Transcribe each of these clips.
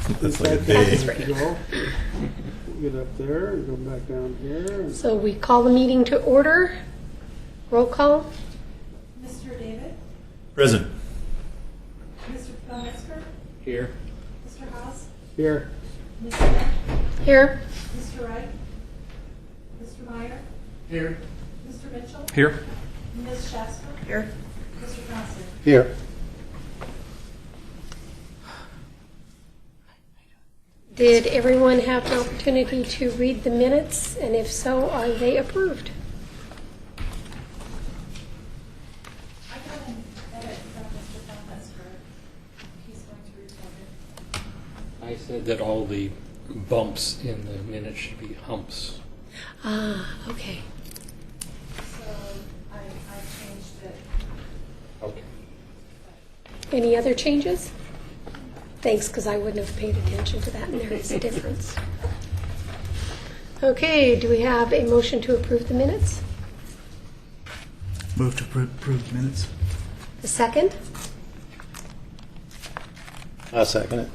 That's like a That's day. right. Go. Get up there and go back down here. And So we call the meeting to order. Roll call. Mr. David? Present. Mr. Plumester? Here. Mr. Haas? here. Ms. Smith? Here. Mr. Wright? Mr. Meyer? Here. Mr. Mitchell? Here. Ms. Shasta? Here. Mr. Johnson? Here. Did everyone have an opportunity to read the minutes? And if so, are they approved? I got an edit from Mr. Plumester. He's going to report it. I said that all the bumps in the minutes should be humps. Ah, okay. So I changed it. Okay. Any other changes? Thanks, because I wouldn't have paid attention to that, and there is a difference. Okay, do we have a motion to approve the minutes? Move to approve minutes. A second? I'll second it.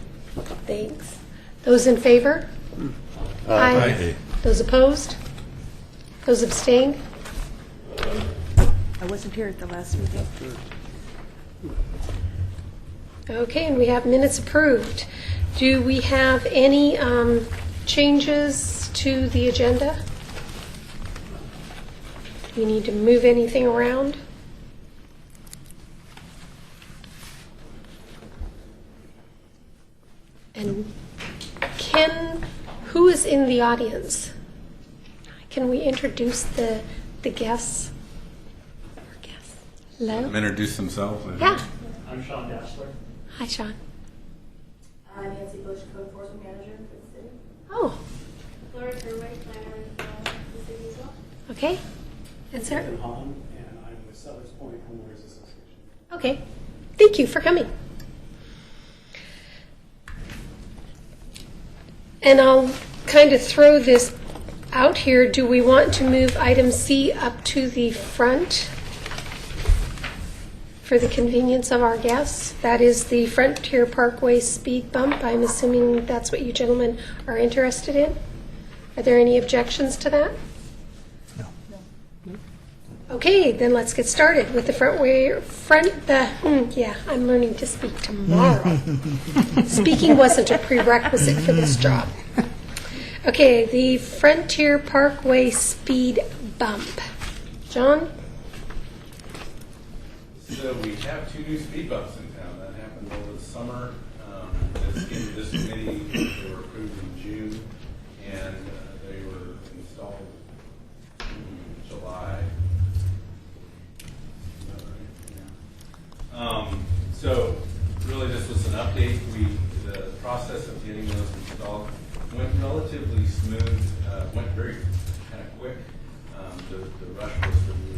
Thanks. Those in favor? Aye. Those opposed? Those abstained? I wasn't here at the last meeting. Okay, and we have minutes approved. Do we have any changes to the agenda? Do we need to move anything around? And who is in the audience? Can we introduce the guests? Our guests. Hello? Introduce themselves. Yeah. I'm Sean Dassler. Hi, Sean. Nancy Bush, Code Enforcement Manager for the city. Oh, Lori Kerway, planner for the city as well. okay. And sir? Ethan Hahn, and I'm with Settlers Point Homeowners Association. Okay. Thank you for coming. And I'll kind of throw this out here. Do we want to move item C up to the front for the convenience of our guests? That is the Frontier Parkway speed bump. I'm assuming that's what you gentlemen are interested in. Are there any objections to that? No. Okay, then let's get started with the yeah, I'm learning to speak tomorrow. Speaking wasn't a prerequisite for this job. Okay, the Frontier Parkway speed bump. John? So we have two new speed bumps in town. That happened over the summer. This came to this committee. They were approved in June, and they were installed in July. Is that right? Yeah. So really, this was an update. The process of getting those installed went relatively smooth. Went very kind of quick. The rush was that we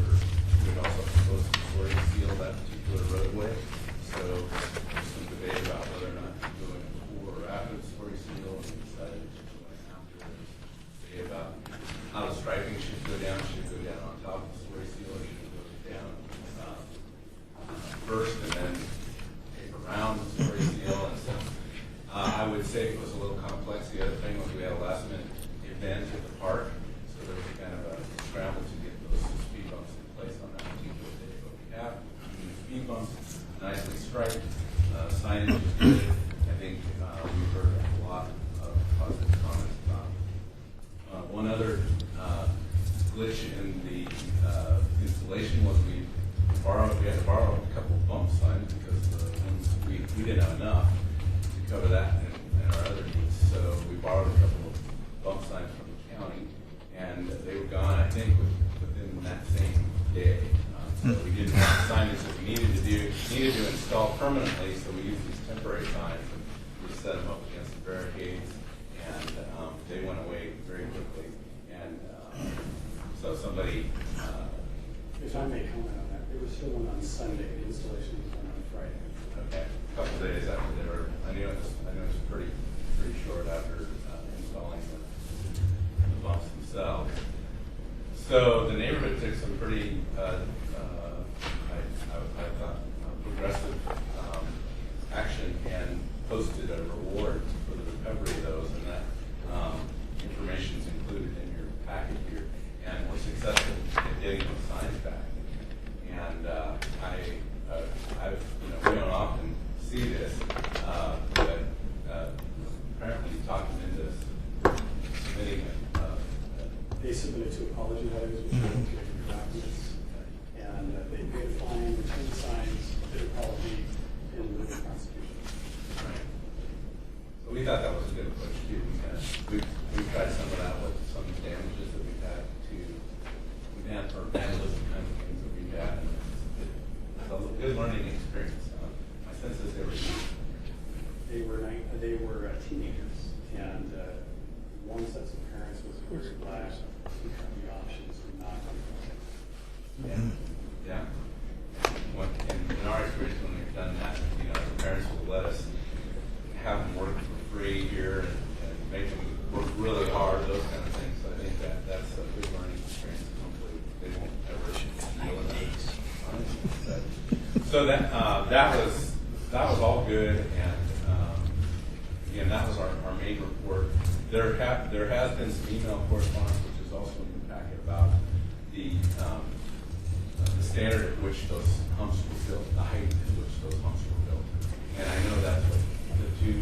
would also supposed to sort of seal that particular roadway. So there's some debate about whether or not to do it before or after the story seal, and we decided to do it after. Debate about how the striping should go down. Should it go down on top of the story seal, or should it go down first and then tape around the story seal? And so I would say it was a little complex. The other thing was we had a last minute event at the park, so there was kind of a scramble to get those speed bumps in place on that particular day. But we have new speed bumps, nicely striped, signage is good. I think we've heard a lot of positive comments about. One other glitch in the installation was we had to borrow a couple of bump signs because the ones we didn't have enough to cover that and our other needs. So we borrowed a couple of bump signs from the county, and they were gone, I think, within that same day. So we didn't have the signage that we needed to install permanently, so we used these temporary signs, and we set them up against the barricades, and they went away very quickly. And so somebody... If I may comment on that, it was filmed on Sunday. The installation was done on Friday. Okay, a couple of days after they were, I knew it was pretty short after installing the bumps themselves. So the neighborhood took some pretty, I thought, progressive action and posted a reward for the submitted 2 apology letters, which were okay for documents, and they paid a fine, returned the signs, did apology, and moved the prosecution. Right. So we thought that was a good approach too. We tried some of that with some damages that we've had to, or vandalism kinds of things that we've had. And it's a good learning experience. My sense is They were teenagers, and one set of parents was very glad to have the options to not come. yeah. In our experience, when we've done that, the parents will let us have them work for free here and make them work really hard, those kind of things. So I think that's a good learning experience. Hopefully, they won't ever feel that. So that was all good, and again, that was our main report. There has been some email correspondence, which is also in the packet, about the standard at which those humps were built, the height at which those humps were built. And I know that's what the two,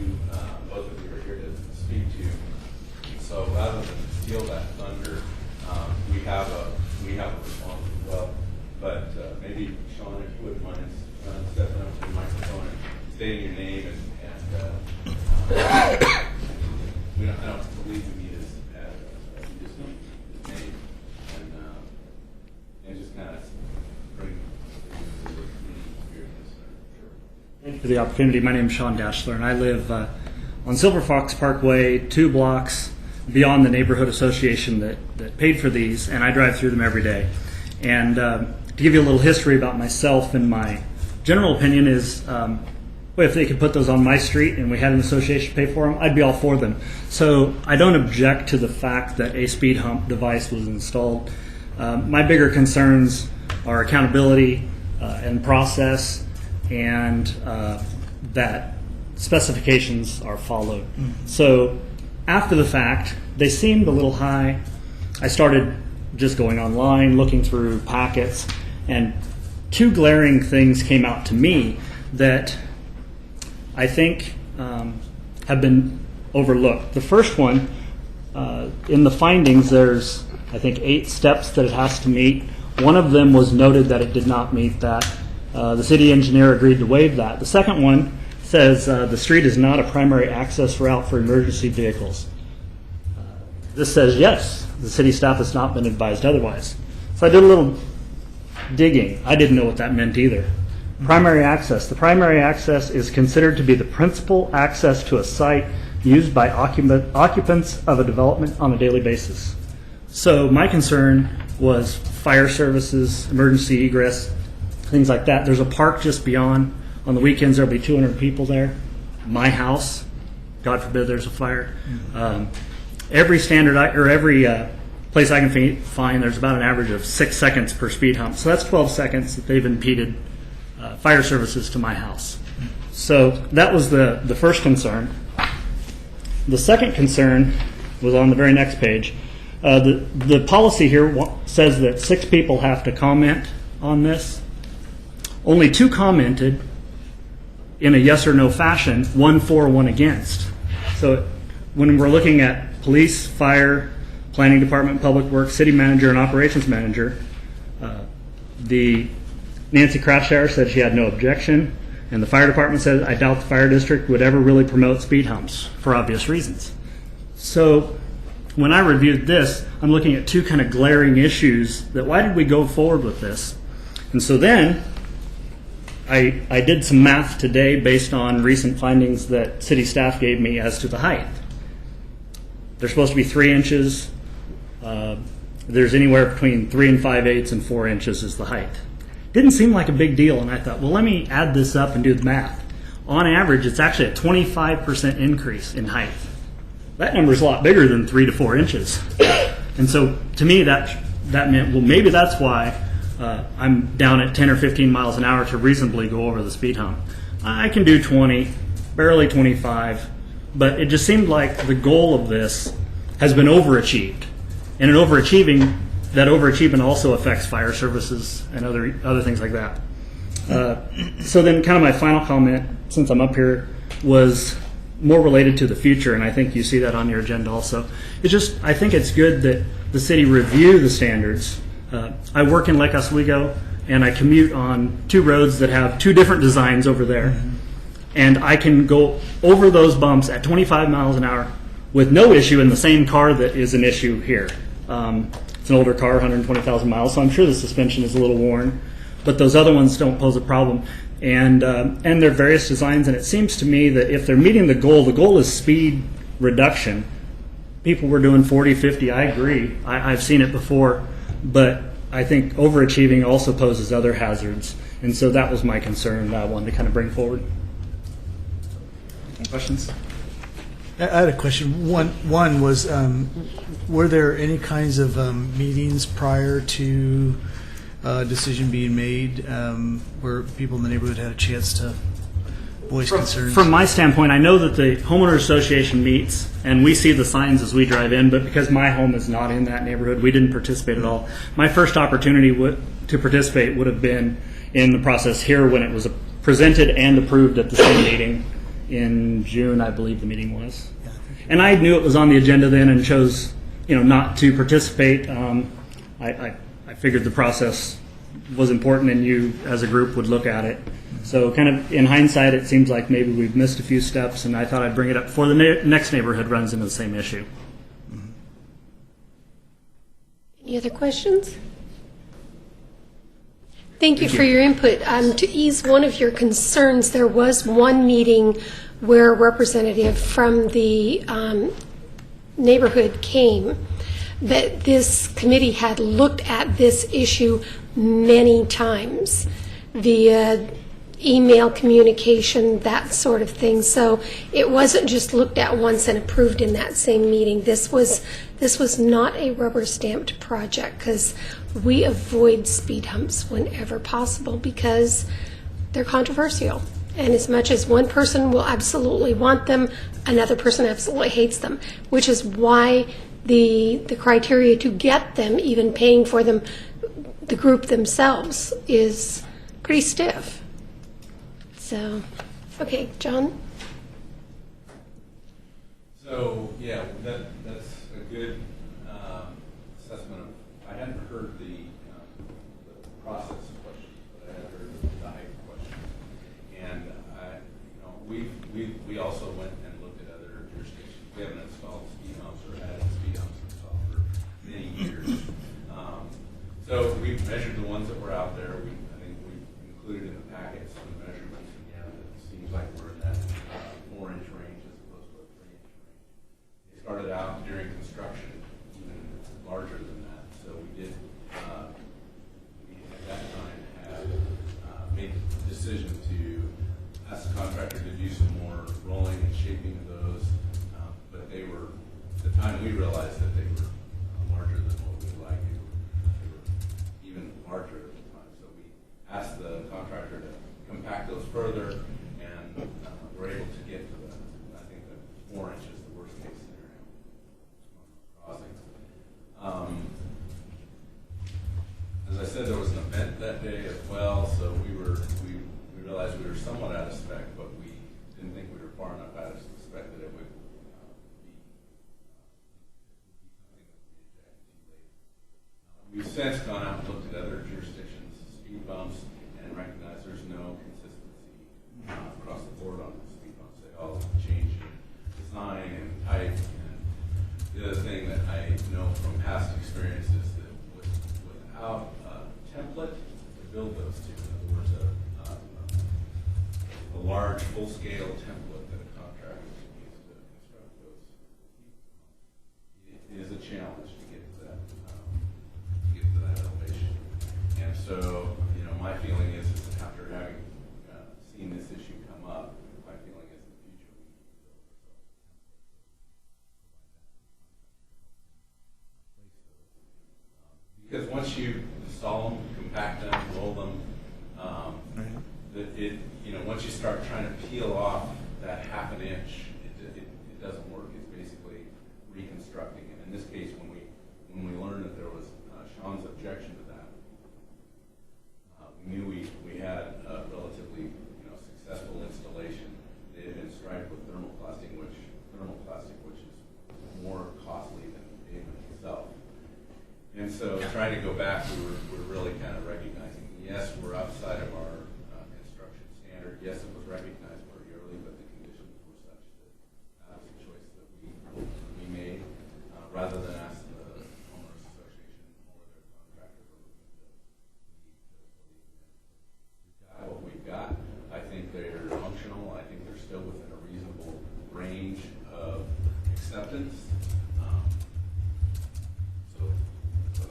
both of you are here to speak to. So rather than steal that thunder, we have a response as well. But maybe, Sean, if you wouldn't mind stepping up to the microphone and stating your name and I don't believe we need his address. We just need his name and just kind of bring the community experience. Thank you for the opportunity. My name is Sean Dashler, and I live on Silver Fox Parkway, 2 blocks beyond the neighborhood association that paid for these, and I drive through them every day. And to give you a little history about myself, and my general opinion is, well, if they could put those on my street and we had an association pay for them, I'd be all for them. So I don't object to the fact that a speed hump device was installed. My bigger concerns are accountability and process, and that specifications are followed. So after the fact, they seemed a little high. I started just going online, looking through packets, and 2 glaring things came out to me that I think have been overlooked. The first one, in the findings, there's, I think, 8 steps that it has to meet. One of them was noted that it did not meet that. The city engineer agreed to waive that. The second one says the street is not a primary access route for emergency vehicles. This says yes, the city staff has not been advised otherwise. So I did a little digging. I didn't know what that meant either. Primary access. The primary access is considered to be the principal access to a site used by occupants of a development on a daily basis. So my concern was fire services, emergency egress, things like that. There's a park just beyond. On the weekends, there'll be 200 people there. My house, God forbid there's a fire. Every standard, or every place I can find, there's about an average of 6 seconds per speed hump. So that's 12 seconds that they've impeded fire services to my house. So that was the first concern. The second concern was on the very next page. The policy here says that 6 people have to comment on this. Only 2 commented in a yes or no fashion, 1 for, 1 against. So when we're looking at police, fire, planning department, public works, city manager, and operations manager, the Nancy Crashauer said she had no objection, and the fire department said, I doubt the fire district would ever really promote speed humps for obvious reasons. So when I reviewed this, I'm looking at 2 kind of glaring issues that why did we go forward with this? And so then I did some math today based on recent findings that city staff gave me as to the height. They're supposed to be 3 inches. There's anywhere between 3 5/8 and 4 inches is the height. Didn't seem like a big deal, and I thought, well, let me add this up and do the math. On average, it's actually a 25% increase in height. That number is a lot bigger than 3 to 4 inches. And so to me, that meant, well, maybe that's why I'm down at 10 or 15 miles an hour to reasonably go over the speed hump. I can do 20, barely 25, but it just seemed like the goal of this has been overachieved. And in overachieving, that overachievement also affects fire services and other things like that. So then kind of my final comment, since I'm up here, was more related to the future, and I think you see that on your agenda also. I think it's good that the city review the standards. I work in Lake Oswego, and I commute on 2 roads that have 2 different designs over there. And I can go over those bumps at 25 miles an hour with no issue in the same car that is an issue here. It's an older car, 120,000 miles, so I'm sure the suspension is a little worn, but those other ones don't pose a problem. And there are various designs, and it seems to me that if they're meeting the goal is speed reduction. People were doing 40, 50, I agree. I've seen it before, but I think overachieving also poses other hazards, and so that was my concern that I wanted to kind of bring forward. Questions? I had a question. One was, were there any kinds of meetings prior to a decision being made where people in the neighborhood had a chance to voice concerns? From my standpoint, I know that the homeowner association meets, and we see the signs as we drive in, but because my home is not in that neighborhood, we didn't participate at all. My first opportunity to participate would have been in the process here when it was presented and approved at the same meeting in June, I believe the meeting was. And I knew it was on the agenda then and chose, not to participate. I figured the process was important and you as a group would look at it. So kind of in hindsight, it seems like maybe we've missed a few steps, and I thought I'd bring it up before the next neighborhood runs into the same issue. Any other questions? Thank you for your input. To ease one of your concerns, there was one meeting where a representative from the neighborhood came, that this committee had looked at this issue many times via email communication, that sort of thing. So it wasn't just looked at once and approved in that same meeting. This was not a rubber stamped project, because we avoid speed humps whenever possible because they're controversial. And as much as one person will absolutely want them, another person absolutely hates them, which is why the criteria to get them, even paying for them, the group themselves, is pretty stiff. So, okay, John? So, yeah, that's a good assessment of, I hadn't heard the process questions, but I had heard the height questions. And we also went and looked at other jurisdictions. We haven't installed speed humps or had speed humps installed for many years. So we measured the ones that were out there. I think we included in the packet some measurements. Again, it seems like we're in that 4-inch range as opposed to a 3-inch range. It started out during construction even larger than that. So we did, we at that time had made the decision to ask the contractor to do some more rolling and shaping of those. But they were, at the time we realized that they were larger than what we would like. They were even larger at the time. So we asked the contractor to compact those further, and we're able to get to the, I think the 4 inches, the worst case scenario crossing. As I said, there was an event that day as well, so we realized we were somewhat out of spec, but we didn't think we were far enough out of spec that it would be something that would be rejected too late. We've since gone out and looked at other jurisdictions' speed bumps and recognized there's no consistency across the board on the speed bumps. They all change in design and type. And the other thing that I know from past experience is that without a template to build those to, in other words, a large full-scale template that a contractor needs to construct those, it is a challenge to get to that elevation. And so, my feeling is that after having seen this issue come up, my feeling is in the future we need to build ourselves. Because once you install them, compact them, roll them, once you start trying to peel off that half an inch, it doesn't work. It's basically reconstructing it. In this case, when we learned that there was Sean's objection to that, we knew we had a relatively successful installation. They had been striped with thermoplastic go back, we're really kind of recognizing, yes, we're outside of our construction standard. Yes, it was recognized pretty early, but the conditions were such that was a choice that we made, rather than ask the homeowners association or their contractor to we've got what we've got. I think they're functional. I think they're still within a reasonable range of acceptance. So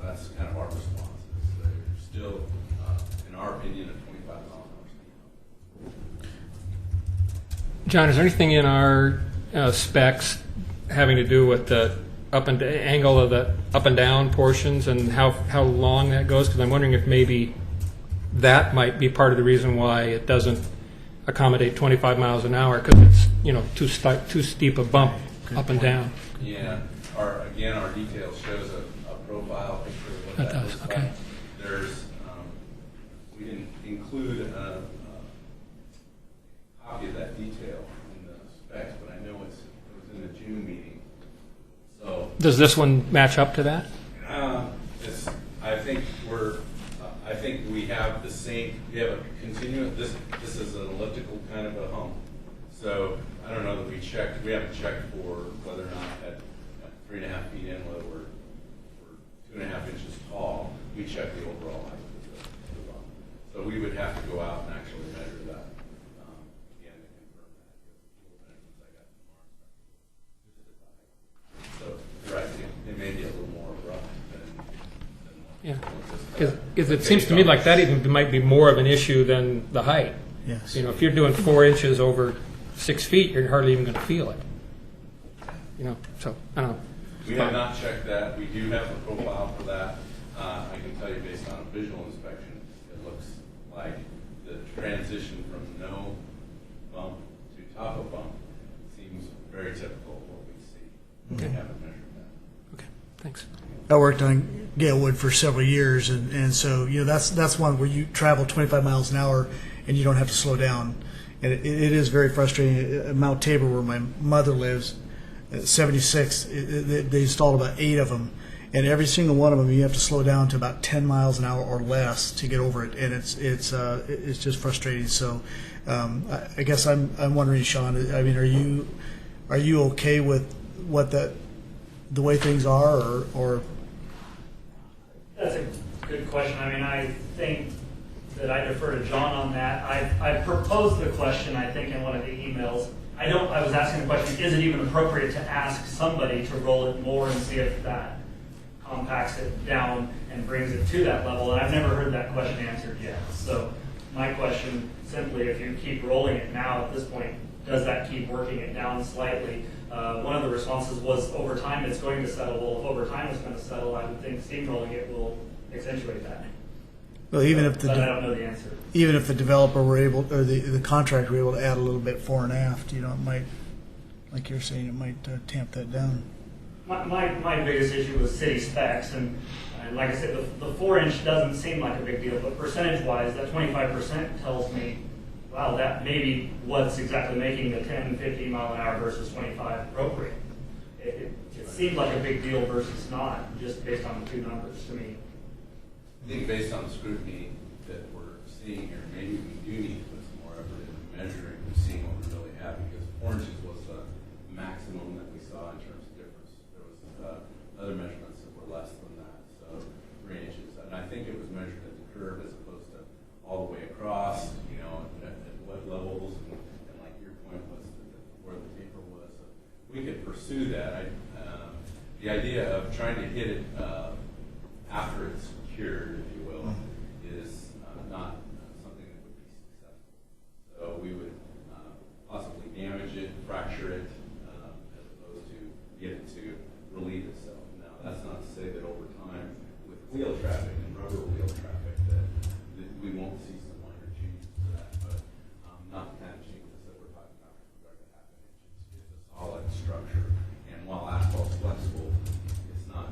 that's kind of our response. They're still, in our opinion, a 25 mile an hour speed bump. John, is there anything in our specs having to do with the angle of the up and down portions and how long that goes? Because I'm wondering if maybe that might be part of the reason why it doesn't accommodate 25 miles an hour, because it's too steep a bump up and down. Yeah. Our detail shows a profile picture of what That that does, looks okay. like. There's, we didn't include a copy of that detail in the specs, but I know it was in the June meeting. So Does this one match up to that? I think we have the same. We have a continuous. This is an elliptical kind of a hump. So I don't know that we checked. We haven't checked for whether or not at 3.5 feet in, whether we're 2.5 inches tall. We check the overall height of the bump. So we would have to go out and actually measure that again to confirm that. So you're right. It may be a little more rough than Yeah. what Because it seems to me like that even might be more of an issue than the height. Yes. If you're doing 4 inches over 6 feet, you're hardly even going to feel it. So I don't know. We have not checked that. We do have a profile for that. I can tell you based on a visual inspection, it looks like the transition from no bump to top of bump seems very typical of what we see. Okay. We haven't measured that. Okay, thanks. I worked on Galewood for several years, and so that's one where you travel 25 miles an hour and you don't have to slow down, and it is very frustrating. At Mount Tabor, where my mother lives, at 76, they installed about 8 of them, and every single one of them you have to slow down to about 10 miles an hour or less to get over it, and it's just frustrating. So I guess I'm wondering, Sean, I mean, are you okay with the way things are, or That's a good question. I mean, I think that I defer to John on that. I proposed the question, I think, in one of the emails. I was asking the question, is it even appropriate to ask somebody to roll it more and see if that compacts it down and brings it to that level? And I've never heard that question answered yet. So my question simply, if you keep rolling it now at this point, does that keep working it down slightly? One of the responses was over time it's going to settle. Well, if over time it's going to settle, I would think steamrolling it will accentuate that. well, even if But I don't know the answer. even if the developer were able, or the contractor were able to add a little bit fore and aft, it might, like you're saying, it might tamp that down. My biggest issue was city specs, and like I said, the 4-inch doesn't seem like a big deal, but percentage-wise, that 25% tells me, wow, that maybe what's exactly making the 10, 15 mile an hour versus 25 appropriate. It seems like a big deal versus not, just based on the two numbers to me. I think based on the scrutiny that we're seeing here, maybe we do need to put some more effort into measuring and seeing what we really have, because 4 inches was the maximum that we saw in terms of difference. There was other measurements that were less than that, so 3 inches. And I think it was measured at the curve as opposed to all the way across, at what levels, and like your point was where the taper was. So we could pursue that. The idea of trying to hit it after it's cured, if you will, is not something that would be successful. So we would possibly damage it, fracture it, as opposed to get it to relieve itself. Now, that's not to say that over time, with wheel traffic and rubber wheel traffic, that we won't see some minor changes to that, but not the kind of changes that we're talking about with regard to half an inch. It's a solid structure, and while asphalt's flexible, it's not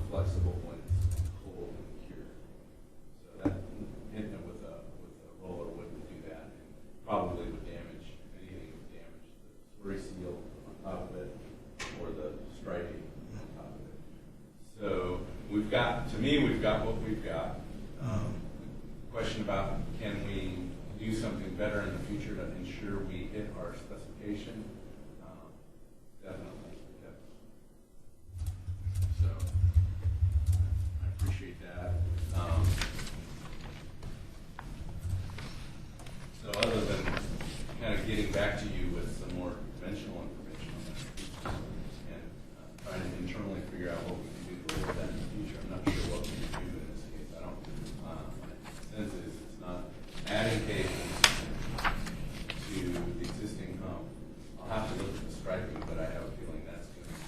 flexible when it's cold and cured. So that hitting it with a roller wouldn't do that, and probably would damage, if anything, it would damage the spray seal on top of it or the striping on top of it. So we've got we've got. Question about can we do something better in the future to ensure we hit our specification? Definitely. So I appreciate that. So other than kind of getting back to you with some more dimensional information on that, and trying to internally figure out what we can do to avoid that in the future, I'm not sure what we can do in this case. I don't. My sense is it's not adding cables to the existing home. I'll have to look at the striping, but I have a feeling that's going to be.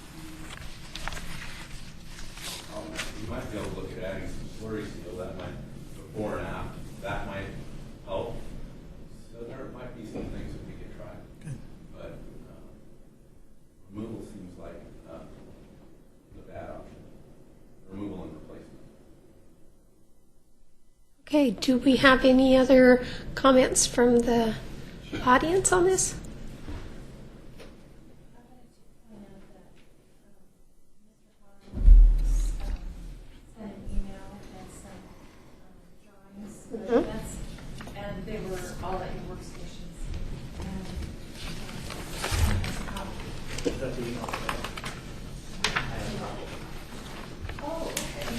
You might be able to look at adding some slurry seal. That might, before and after, that might help. So there might be some things that we could try. But removal seems like the bad option. Removal and replacement. Okay, do we have any other comments from the audience on this? I wanted to point out that Mr. Hahn sent an email and some drawings, measurements, and they were all at your workstations. And there's a copy. Oh, okay.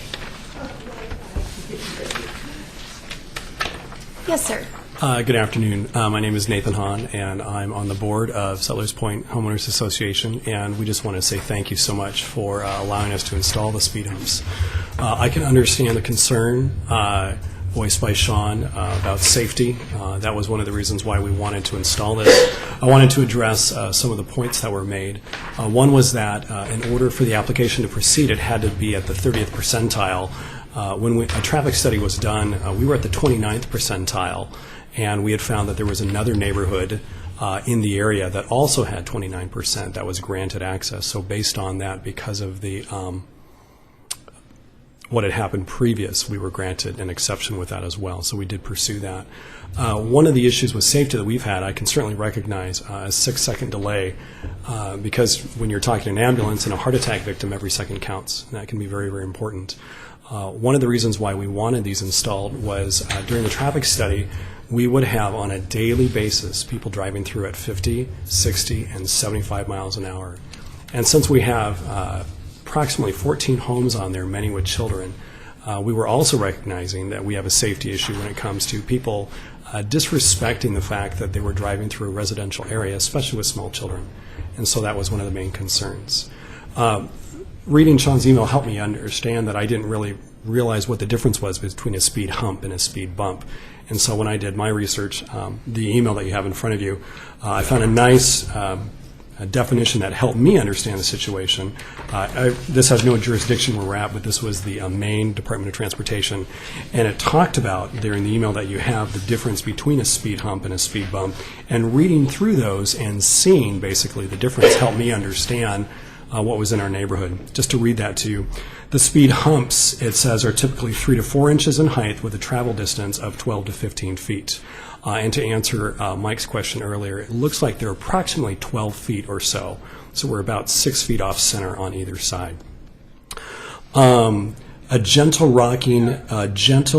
Yes, sir. Good afternoon. My name is Nathan Hahn, and I'm on the board of Settlers Point Homeowners Association, and we just want to say thank you so much for allowing us to install the speed humps. I can understand the concern voiced by Sean about safety. That was one of the reasons why we wanted to install this. I wanted to address some of the points that were made. One was that in order for the application to proceed, it had to be at the 30th percentile. When a traffic study was done, we were at the 29th percentile, and we had found that there was another neighborhood in the area that also had 29% that was granted access. So based on that, because of the what had happened previous, we were granted an exception with that as well. So we did pursue that. One of the issues with safety that we've had, I can certainly recognize a 6-second delay because when you're talking an ambulance and a heart attack victim, every second counts. And that can be very, very important. One of the reasons why we wanted these installed was during the traffic study, we would have on a daily basis people driving through at 50, 60, and 75 miles an hour. And since we have approximately 14 homes on there, many with children, we were also recognizing that we have a safety issue when it comes to people disrespecting the fact that they were driving through a residential area, especially with small children. And so that was one of the main concerns. Reading Sean's email helped me understand that I didn't really realize what the difference was between a speed hump and a speed bump. And so when I did my research, the email that you have in front of you, I found a nice definition that helped me understand the situation. This has no jurisdiction where we're at, but this was the Maine Department of Transportation. And it talked about, there in the email that you have, the difference between a speed hump and a speed bump. And reading through those and seeing basically the difference helped me understand what was in our neighborhood. Just to read that to you. The speed humps, it says, are typically 3 to 4 inches in height with a travel distance of 12 to 15 feet. And to answer Mike's question earlier, it looks like they're approximately 12 feet or so. So we're about 6 feet off center on either side. A gentle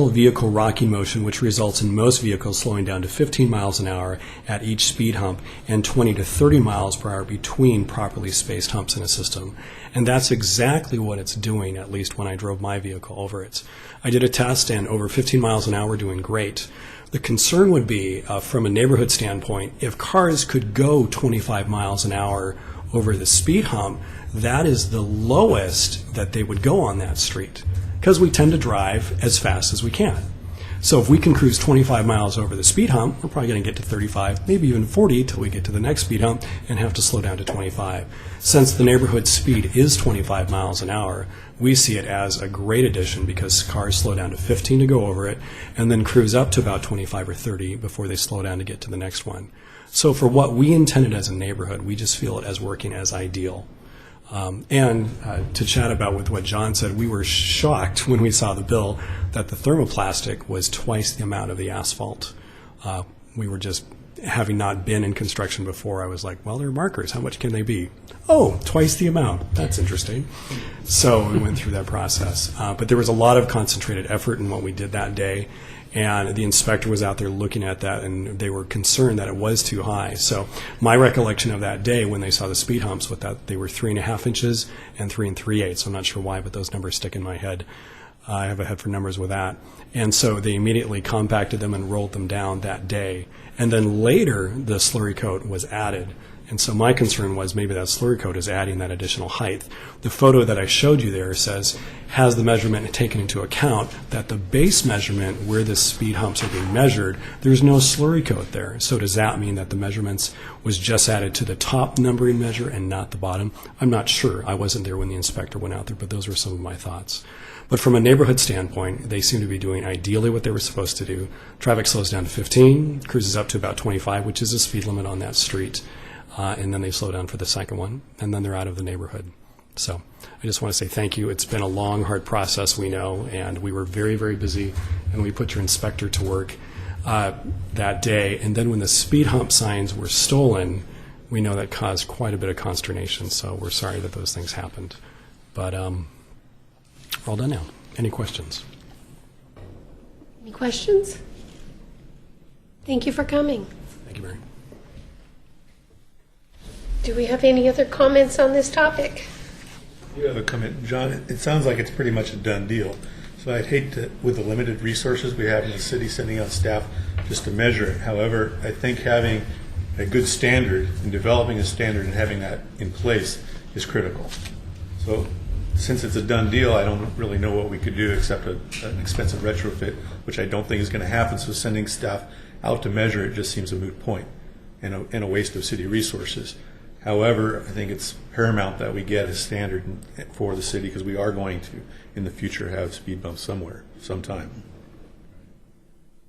vehicle rocking motion, which results in most vehicles slowing down to 15 miles an hour at each speed hump and 20 to 30 miles per hour between properly spaced humps in a system. And that's exactly what it's doing, at least when I drove my vehicle over it. I did a test, and over 15 miles an hour, doing great. The concern would be, from a neighborhood standpoint, if cars could go 25 miles an hour over the speed hump, that is the lowest that they would go on that street, because we tend to drive as fast as we can. So if we can cruise 25 miles over the speed hump, we're probably going to get to 35, maybe even 40 till we get to the next speed hump and have to slow down to 25. Since the neighborhood speed is 25 miles an hour, we see it as a great addition because cars slow down to 15 to go over it and then cruise up to about 25 or 30 before they slow down to get to the next one. So for what we intended as a neighborhood, we just feel it as working as ideal. And to chat about with what John said, we were shocked when we saw the bill that the thermoplastic was twice the amount of the asphalt. We were just having not been in construction before, I was like, well, they're markers. How much can they be? Oh, twice the amount. That's interesting. So we went through that process. But there was a lot of concentrated effort in what we did that day. And the inspector was out there looking at that, and they were concerned that it was too high. So my recollection of that day when they saw the speed humps with that, they were 3.5 inches and 3 3/8. I'm not sure why, but those numbers stick in my head. I have a head for numbers with that. And so they immediately compacted them and rolled them down that day. And then later, the slurry coat was added. And so my concern was maybe that slurry coat is adding that additional height. The photo that I showed you there says, has the measurement taken into account that the base measurement where the speed humps are being measured, there's no slurry coat there. So does that mean that the measurements was just added to the top numbering measure and not the bottom? I'm not sure. I wasn't there when the inspector went out there, but those were some of my thoughts. But from a neighborhood standpoint, they seem to be doing ideally what they were supposed to do. Traffic slows down to 15, cruises up to about 25, which is the speed limit on that street. And then they slow down for the second one, and then they're out of the neighborhood. So I just want to say thank you. It's been a long, hard process, we know, and we were very, very busy, and we put your inspector to work that day. And then when the speed hump signs were stolen, we know that caused quite a bit of consternation, so we're sorry that those things happened. But we're all done now. Any questions? Any questions? Thank you for coming. Thank you, Mary. Do we have any other comments on this topic? You have a comment, John. It sounds like it's pretty much a done deal. So I'd hate to, with the limited resources we have in the city, sending out staff just to measure it. However, I think having a good standard and developing a standard and having that in place is critical. So since it's a done deal, I don't really know what we could do except an expensive retrofit, which I don't think is going to happen. So sending staff out to measure it just seems a moot point and a waste of city resources. However, I think it's paramount that we get a standard for the city because we are going to, in the future, have speed bumps somewhere, sometime.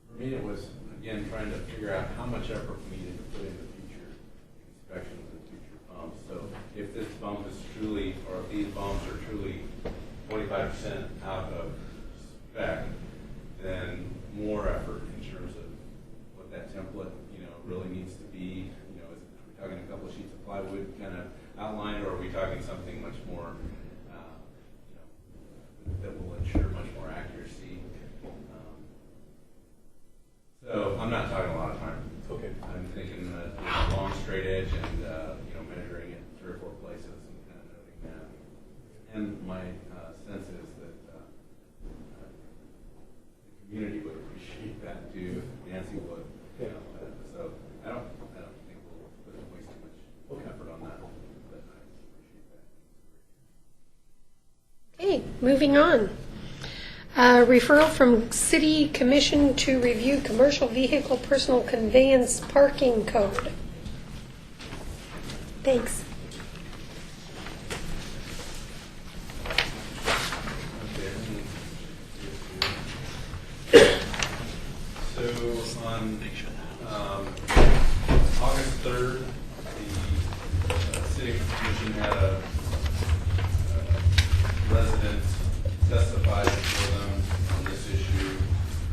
For me, it was, again, trying to figure out how much effort we needed to put into future inspections and future bumps. So if this bump is truly, or if these bumps are truly 25% out of spec, then more effort in terms of what that template, really needs to be. Are we talking a couple of sheets of plywood kind of outlined, or are we talking something much more, that will ensure much more accuracy? So I'm not talking a lot of time. Okay. I'm thinking a long straight edge and measuring it 3 or 4 places and kind of noting that. And my sense is that the community would appreciate that too. Nancy would. Yeah. So I don't think we'll waste too much effort on that. But I appreciate that. Okay, moving on. Referral from City Commission to review commercial vehicle personal conveyance parking code. Thanks. So on August 3rd, the City Commission had a resident testify before them on this issue.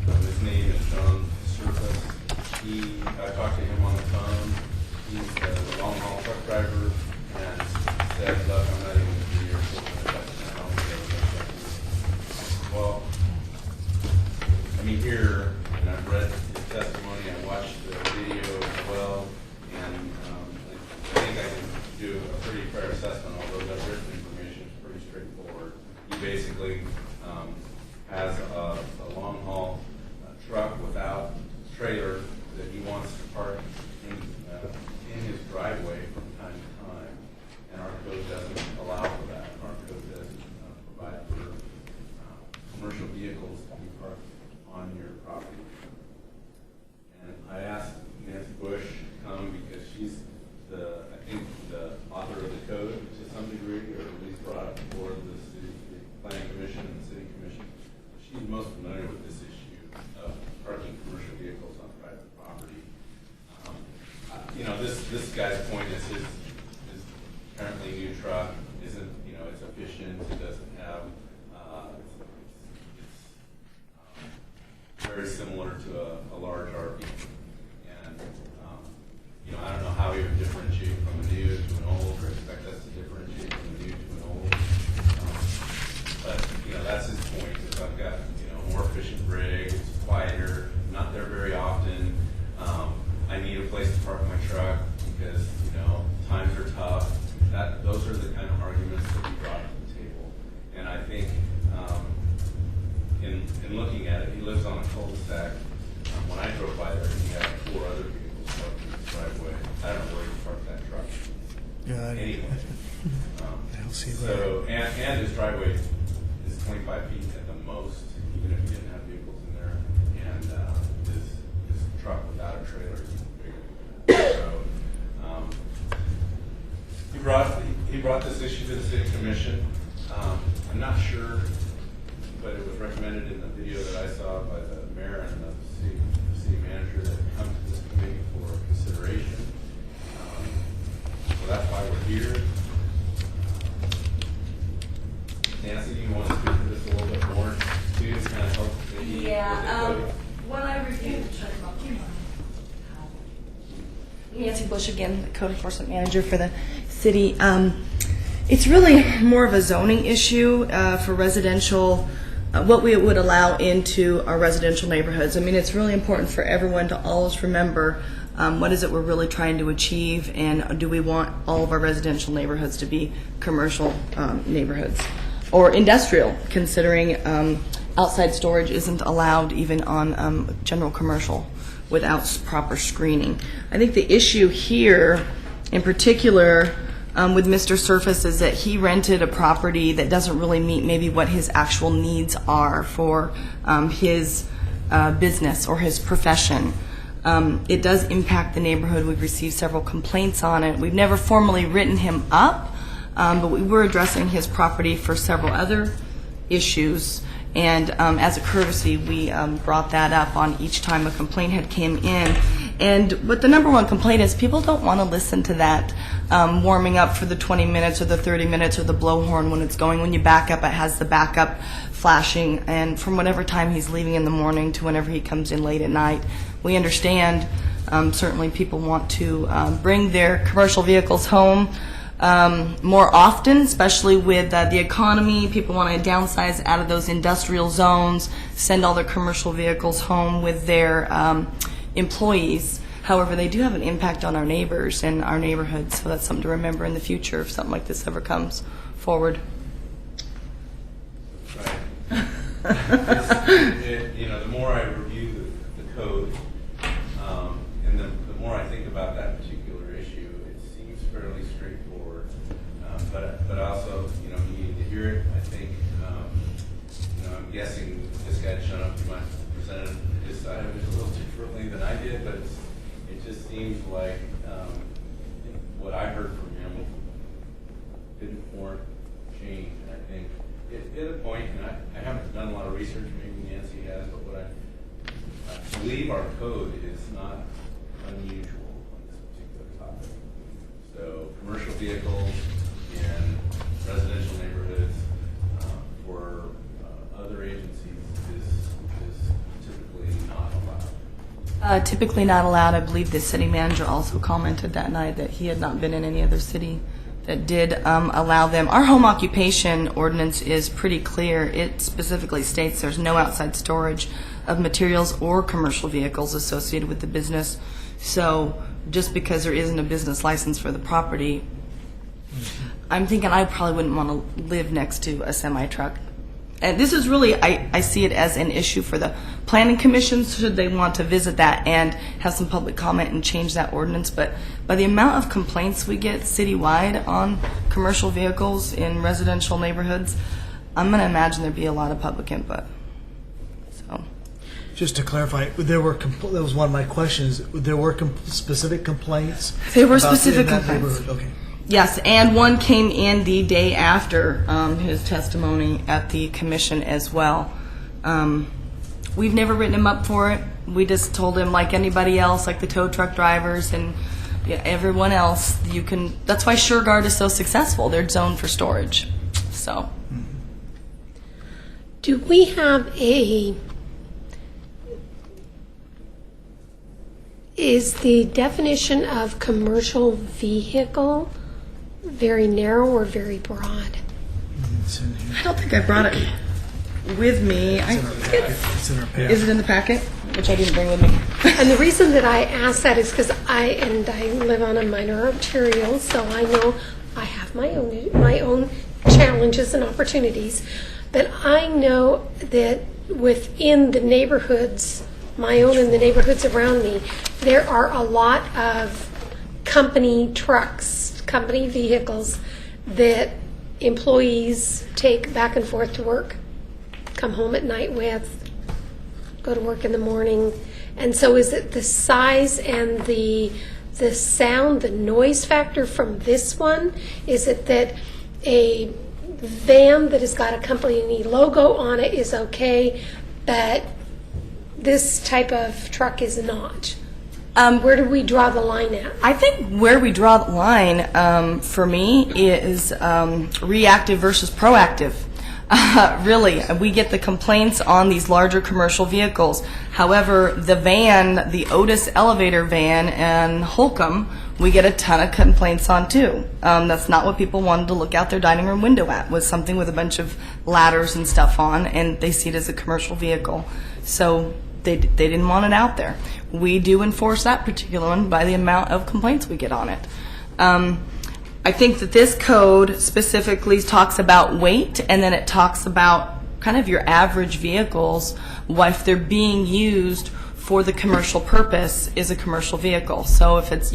His name is John Surface. I talked to him on the phone. He's a long haul truck driver and said, look, I'm not even going to be here for I don't care. Well, here, and I've read his testimony, I watched the video as well, and I think I can do a pretty fair assessment, although that written information is pretty straightforward. He basically has a long haul truck without trailer that he wants to park in his driveway from time to time, and our code doesn't allow for that. Our code doesn't provide for commercial vehicles to be parked on your property. And I asked Nancy Bush to come because she's I think the author of the code to some degree, or at least brought it before the Planning Commission and the City Commission. She's most familiar with this issue of parking commercial vehicles on private property. This guy's point is his apparently new truck isn't, it's efficient, it doesn't have, it's very similar to a large RV. And Yeah, anyway. I don't see that. So, and his driveway is 25 feet at the most, even if he didn't have vehicles in there. And his truck without a trailer is bigger. So, he brought this issue to the city commission. I'm not sure, but it was recommended in the video that I saw by the mayor and the city manager that it come to this committee for consideration. So that's why we're here. Nancy, do you want to speak to this a little bit more? Too, kind of help maybe Yeah, with the code? when I reviewed, Nancy Bush again, the code enforcement manager for the city. It's really more of a zoning issue for residential, what we would allow into our residential neighborhoods. I mean, it's really important for everyone to always remember what is it we're really trying to achieve, and do we want all of our residential neighborhoods to be commercial neighborhoods or industrial, considering outside storage isn't allowed even on general commercial without proper screening. I think the issue here in particular with Mr. Surface is that he rented a property that doesn't really meet maybe what his actual needs are for his business or his profession. It does impact the neighborhood. We've received several complaints on it. We've never formally written him up, but we were addressing his property for several other issues. And as a courtesy, we brought that up on each time a complaint had came in. And what the number one complaint is, people don't want to listen to that warming up for the 20 minutes or the 30 minutes or the blowhorn when it's going. When you back up, it has the backup flashing. And from whatever time he's leaving in the morning to whenever he comes in late at night, we understand certainly people want to bring their commercial vehicles home more often, especially with the economy. People want to downsize out of those industrial zones, send all their commercial vehicles home with their employees. However, they do have an impact on our neighbors and our neighborhoods, so that's something to remember in the future if something like this ever comes forward. Right. The more I review the code, and the more I think about that particular issue, it seems fairly straightforward. But also, needing to hear it, I think, I'm guessing this guy had shown up, he might have presented his side of it a little differently than I did, but it just seems like what I heard from him didn't warrant change. And I think at a point, and I haven't done a lot of research, maybe Nancy has, but what I believe our code is not unusual on this particular topic. So commercial vehicles in residential neighborhoods for other agencies is typically not allowed. Typically not allowed. I believe the city manager also commented that night that he had not been in any other city that did allow them. Our home occupation ordinance is pretty clear. It specifically states there's no outside storage of materials or commercial vehicles associated with the business. So just because there isn't a business license for the property, I'm thinking I probably wouldn't want to live next to a semi-truck. And this is really, I see it as an issue for the planning commission, should they want to visit that and have some public comment and change that ordinance. But by the amount of complaints we get citywide on commercial vehicles in residential neighborhoods, I'm going to imagine there'd be a lot of public input. So, Just to clarify, that was one of my questions. There were specific complaints? There were about specific in that complaints. neighborhood? Okay. yes, and one came in the day after his testimony at the commission as well. We've never written him up for it. We just told him, like anybody else, like the tow truck drivers and everyone else, you can. That's why SureGuard is so successful. They're zoned for storage. So, Do we have is the definition of commercial vehicle very narrow or very broad? It's in here. I don't think I brought it with me. I think It's in our packet. is it in the packet, which I didn't bring with me. And the reason that I ask that is because I live on a minor arterial, so I know I have my own challenges and opportunities. But I know that within the neighborhoods, my own and the neighborhoods around me, there are a lot of company trucks, company vehicles that employees take back and forth to work, come home at night with, go to work in the morning. And so is it the size and the sound, the noise factor from this one? Is it that a van that has got a company logo on it is okay, but this type of truck is not? Where do we draw the line at? I think where we draw the line for me is reactive versus proactive. Really, we get the complaints on these larger commercial vehicles. However, the van, the Otis elevator van and Holcomb, we get a ton of complaints on too. That's not what people wanted to look out their dining room window at, was something with a bunch of ladders and stuff on, and they see it as a commercial vehicle. So they didn't want it out there. We do enforce that particular one by the amount of complaints we get on it. I think that this code specifically talks about weight, and then it talks about kind of your average vehicles, if they're being used for the commercial purpose, is a commercial vehicle. So if it's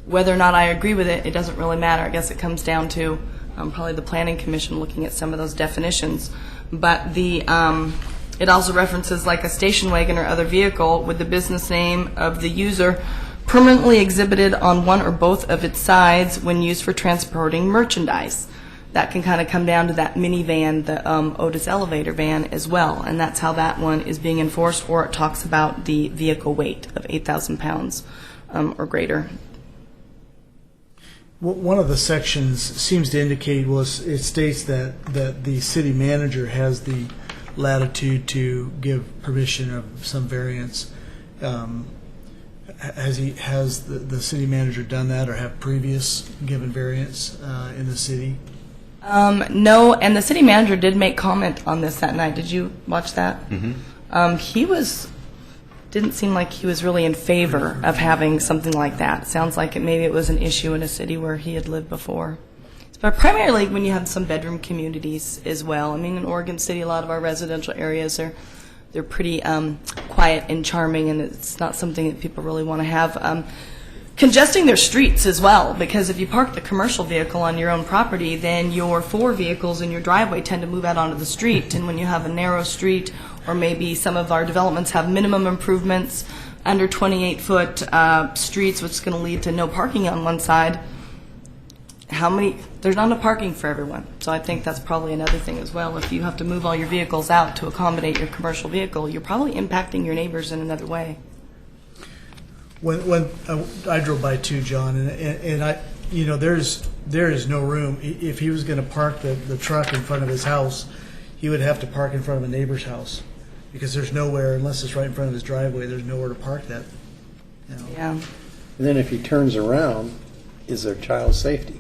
whether or not I agree with it, it doesn't really matter. I guess it comes down to probably the Planning Commission looking at some of those definitions. But it also references like a station wagon or other vehicle with the business name of the user permanently exhibited on one or both of its sides when used for transporting merchandise. That can kind of come down to that minivan, the Otis elevator van as well, and that's how that one is being enforced, or it talks about the vehicle weight of 8,000 pounds or greater. One of the sections seems to indicate it states that the city manager has the latitude to give permission of some variance. Has the city manager done that, or have previous given variance in the city? No, and the city manager did make comment on this that night. Did you watch that? Mm-hmm. He didn't seem like he was really in favor of having something like that. Sounds like maybe it was an issue in a city where he had lived before. But primarily when you have some bedroom communities as well. I mean, in Oregon City, a lot of our residential areas they're pretty quiet and charming, and it's not something that people really want to have. Congesting their streets as well, because if you park the commercial vehicle on your own property, then your four vehicles in your driveway tend to move out onto the street. And when you have a narrow street, or maybe some of our developments have minimum improvements, under 28-foot streets, which is going to lead to no parking on one side, there's not enough parking for everyone. So I think that's probably another thing as well. If you have to move all your vehicles out to accommodate your commercial vehicle, you're probably impacting your neighbors in another way. When I drove by too, John, and I, there is no room. If he was going to park the truck in front of his house, he would have to park in front of a neighbor's house, because there's nowhere, unless it's right in front of his driveway, there's nowhere to park that. Yeah. And then if he turns around, is there child safety?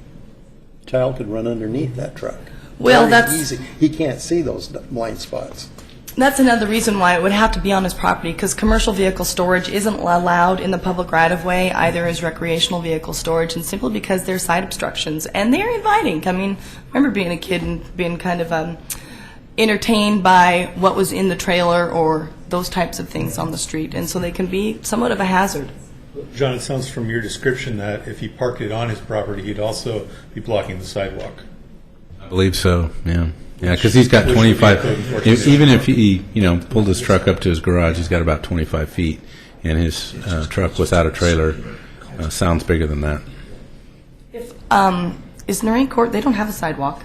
Child could run underneath that truck. Well, Very that's easy. He can't see those blind spots. That's another reason why it would have to be on his property, because commercial vehicle storage isn't allowed in the public right-of-way, either as recreational vehicle storage, and simply because there's side obstructions. And they're inviting. I mean, I remember being a kid and being kind of entertained by what was in the trailer or those types of things on the street, and so they can be somewhat of a hazard. John, it sounds from your description that if he parked it on his property, he'd also be blocking the sidewalk. I believe so, yeah. Yeah, because he's got 25, even if he, pulled his truck up to his garage, he's got about 25 feet, and his truck without a trailer sounds bigger than that. Is Noreen Court, they don't have a sidewalk.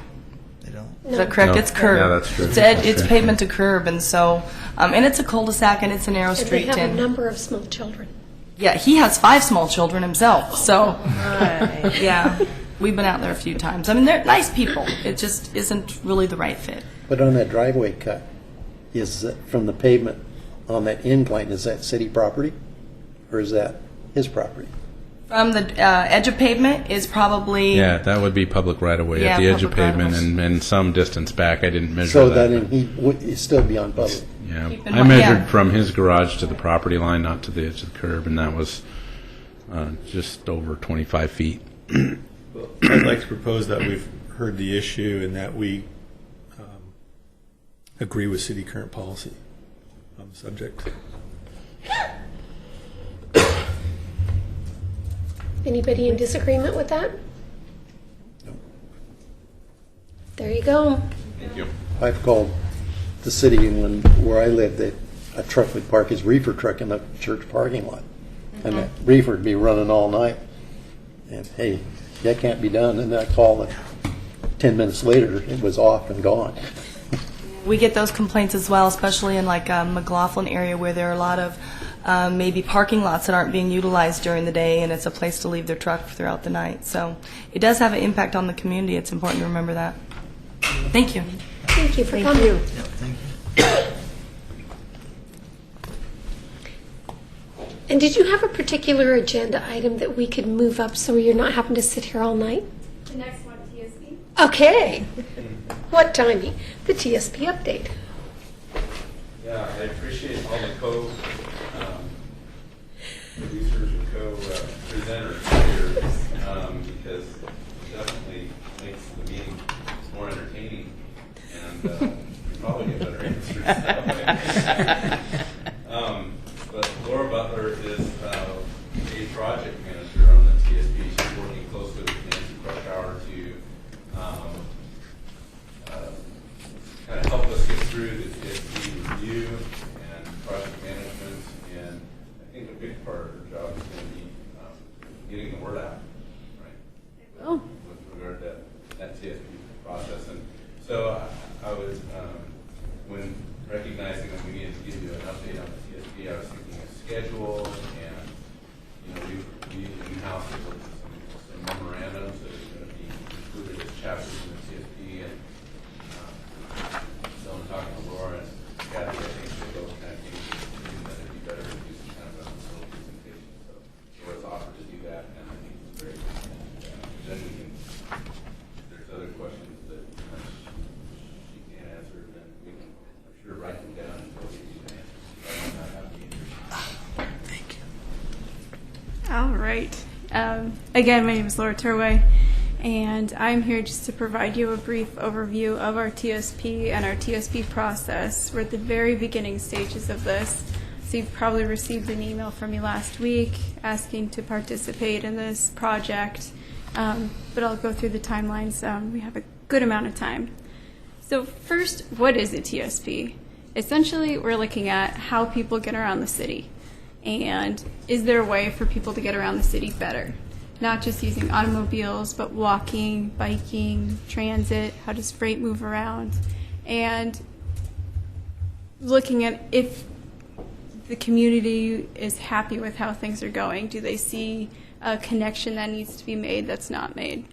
They don't. Is that correct? No. It's curb. Yeah, that's true. It's pavement to curb, and so, and it's a cul-de-sac, and it's a narrow And they street. have a And number of small children. yeah, he has 5 small children himself, so, yeah. We've been out there a few times. I mean, they're nice people. It just isn't really the right fit. But on that driveway cut, is that from the pavement on that incline, is that city property? Or is that his property? From the edge of pavement is probably... Yeah, that would be public right-of-way Yeah, at the edge of public pavement right-of-ways. and some distance back. I didn't measure So that. then he would still be on public. Yeah, Keep in I mind- measured yeah. from his garage to the property line, not to the edge of the curb, and that was just over 25 feet. I'd like to propose that we've heard the issue and that we agree with city current policy on the subject. Anybody in disagreement with that? There you go. Thank you. I've called the city where I live that a truck would park his reefer truck in the church parking lot. And that reefer would be running all night. And hey, that can't be done. And then I call and 10 minutes later, it was off and gone. We get those complaints as well, especially in like McLaughlin area where there are a lot of maybe parking lots that aren't being utilized during the day, and it's a place to leave their truck throughout the night. So it does have an impact on the community. It's important to remember that. Thank you. Thank you for coming. Yeah, thank you. And did you have a particular agenda item that we could move up so you're not having to sit here all night? The next one, TSP. Okay. What timing? The TSP update. Yeah, I appreciate all the co-producers and co-presenters here because it definitely makes the meeting more entertaining and we probably get better answers that way. But Laura Butler is a project manager on the TSP. She's working closely with Nancy Krushauer to kind of help us get through the TSP review and project management. And I think a big part of her job is going to be getting the word out, right? Oh. With regard to that TSP process. And so I was, when recognizing that we needed to give you an update on the TSP, I was thinking of schedule and, you know, we in-house have looked at some memorandums that are going to be included as chapters in the TSP. And so I'm talking to Laura and Kathy, I think they both kind of came to the conclusion that it'd be better to do some kind of a little presentation. So Laura's offered to do that, and I think it's great. And then we can, if there's other questions that she can't answer, then we can, I'm sure, write them down and we'll give you the answers. I might not have the answers. Thank you. All right. Again, my name is Laura Turway, and I'm here just to provide you a brief overview of our TSP and our TSP process. We're at the very beginning stages of this, so you've probably received an email from me last week asking to participate in this project, but I'll go through the timelines. We have a good amount of time. So first, what is a TSP? Essentially, we're looking at how people get around the city. And is there a way for people to get around the city better? Not just using automobiles, but walking, biking, transit, how does freight move around? And looking at if the community is happy with how things are going. Do they see a connection that needs to be made that's not made?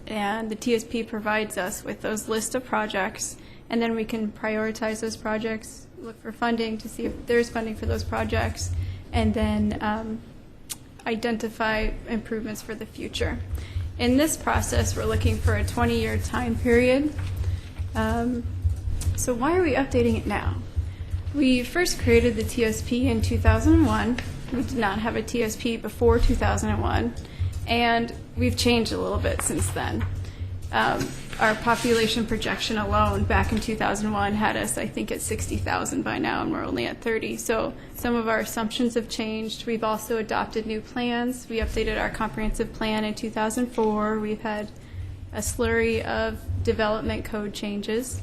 And the TSP provides us with those list of projects, and then we can prioritize those projects, look for funding to see if there's funding for those projects, and then identify improvements for the future. In this process, we're looking for a 20-year time period. So why are we updating it now? We first created the TSP in 2001. We did not have a TSP before 2001, and we've changed a little bit since then. Our population projection alone back in 2001 had us, I think, at 60,000 by now, and we're only at 30. So some of our assumptions have changed. We've also adopted new plans. We updated our comprehensive plan in 2004. We've had a slurry of development code changes.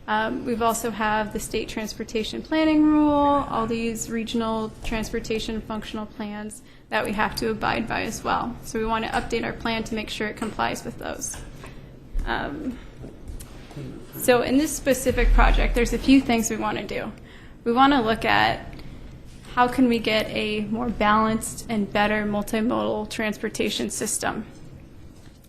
We've also have the state transportation planning rule, all these regional transportation functional plans that we have to abide by as well. So we want to update our plan to make sure it complies with those. So in this specific project, there's a few things we want to do. We want to look at how can we get a more balanced and better multimodal transportation system.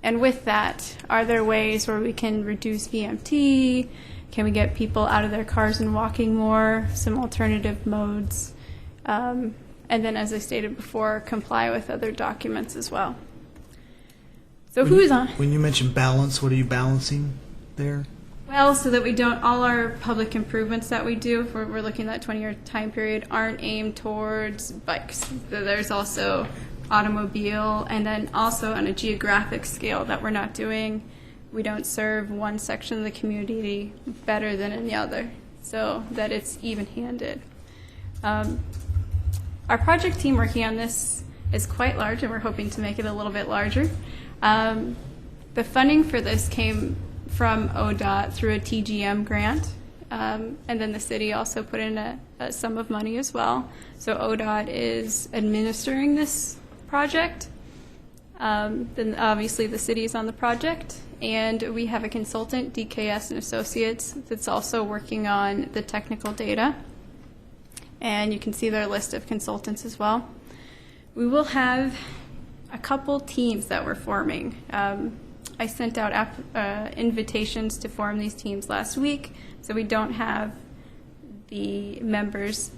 And with that, are there ways where we can reduce VMT? Can we get people out of their cars and walking more? Some alternative modes. And then, as I stated before, comply with other documents as well. So who's on? When you mention balance, what are you balancing there? Well, so that we don't, all our public improvements that we do, if we're looking at that 20-year time period, aren't aimed towards bikes. So there's also automobile, and then also on a geographic scale that we're not doing. We don't serve one section of the community better than any other, so that it's even-handed. Our project team working on this is quite large, and we're hoping to make it a little bit larger. The funding for this came from ODOT through a TGM grant, and then the city also put in a sum of money as well. So ODOT is administering this project. Then obviously the city is on the project, and we have a consultant, DKS and Associates, that's also working on the technical data. And you can see their list of consultants as well. We will have a couple teams that we're forming. I sent out invitations to form these teams last week, so we don't have the members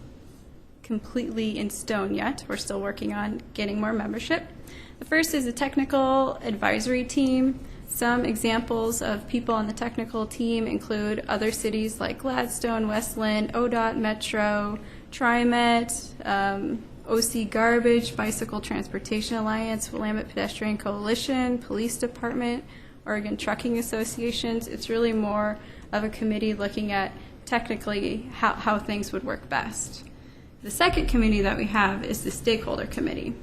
completely in stone yet. We're still working on getting more membership. The first is a technical advisory team. Some examples of people on the technical team include other cities like Gladstone, Westland, ODOT, Metro, TriMet, OC Garbage, Bicycle Transportation Alliance, Willamette Pedestrian Coalition, Police Department, Oregon Trucking Associations. It's really more of a committee looking at technically how things would work best. The second committee that we have is the Stakeholder Committee.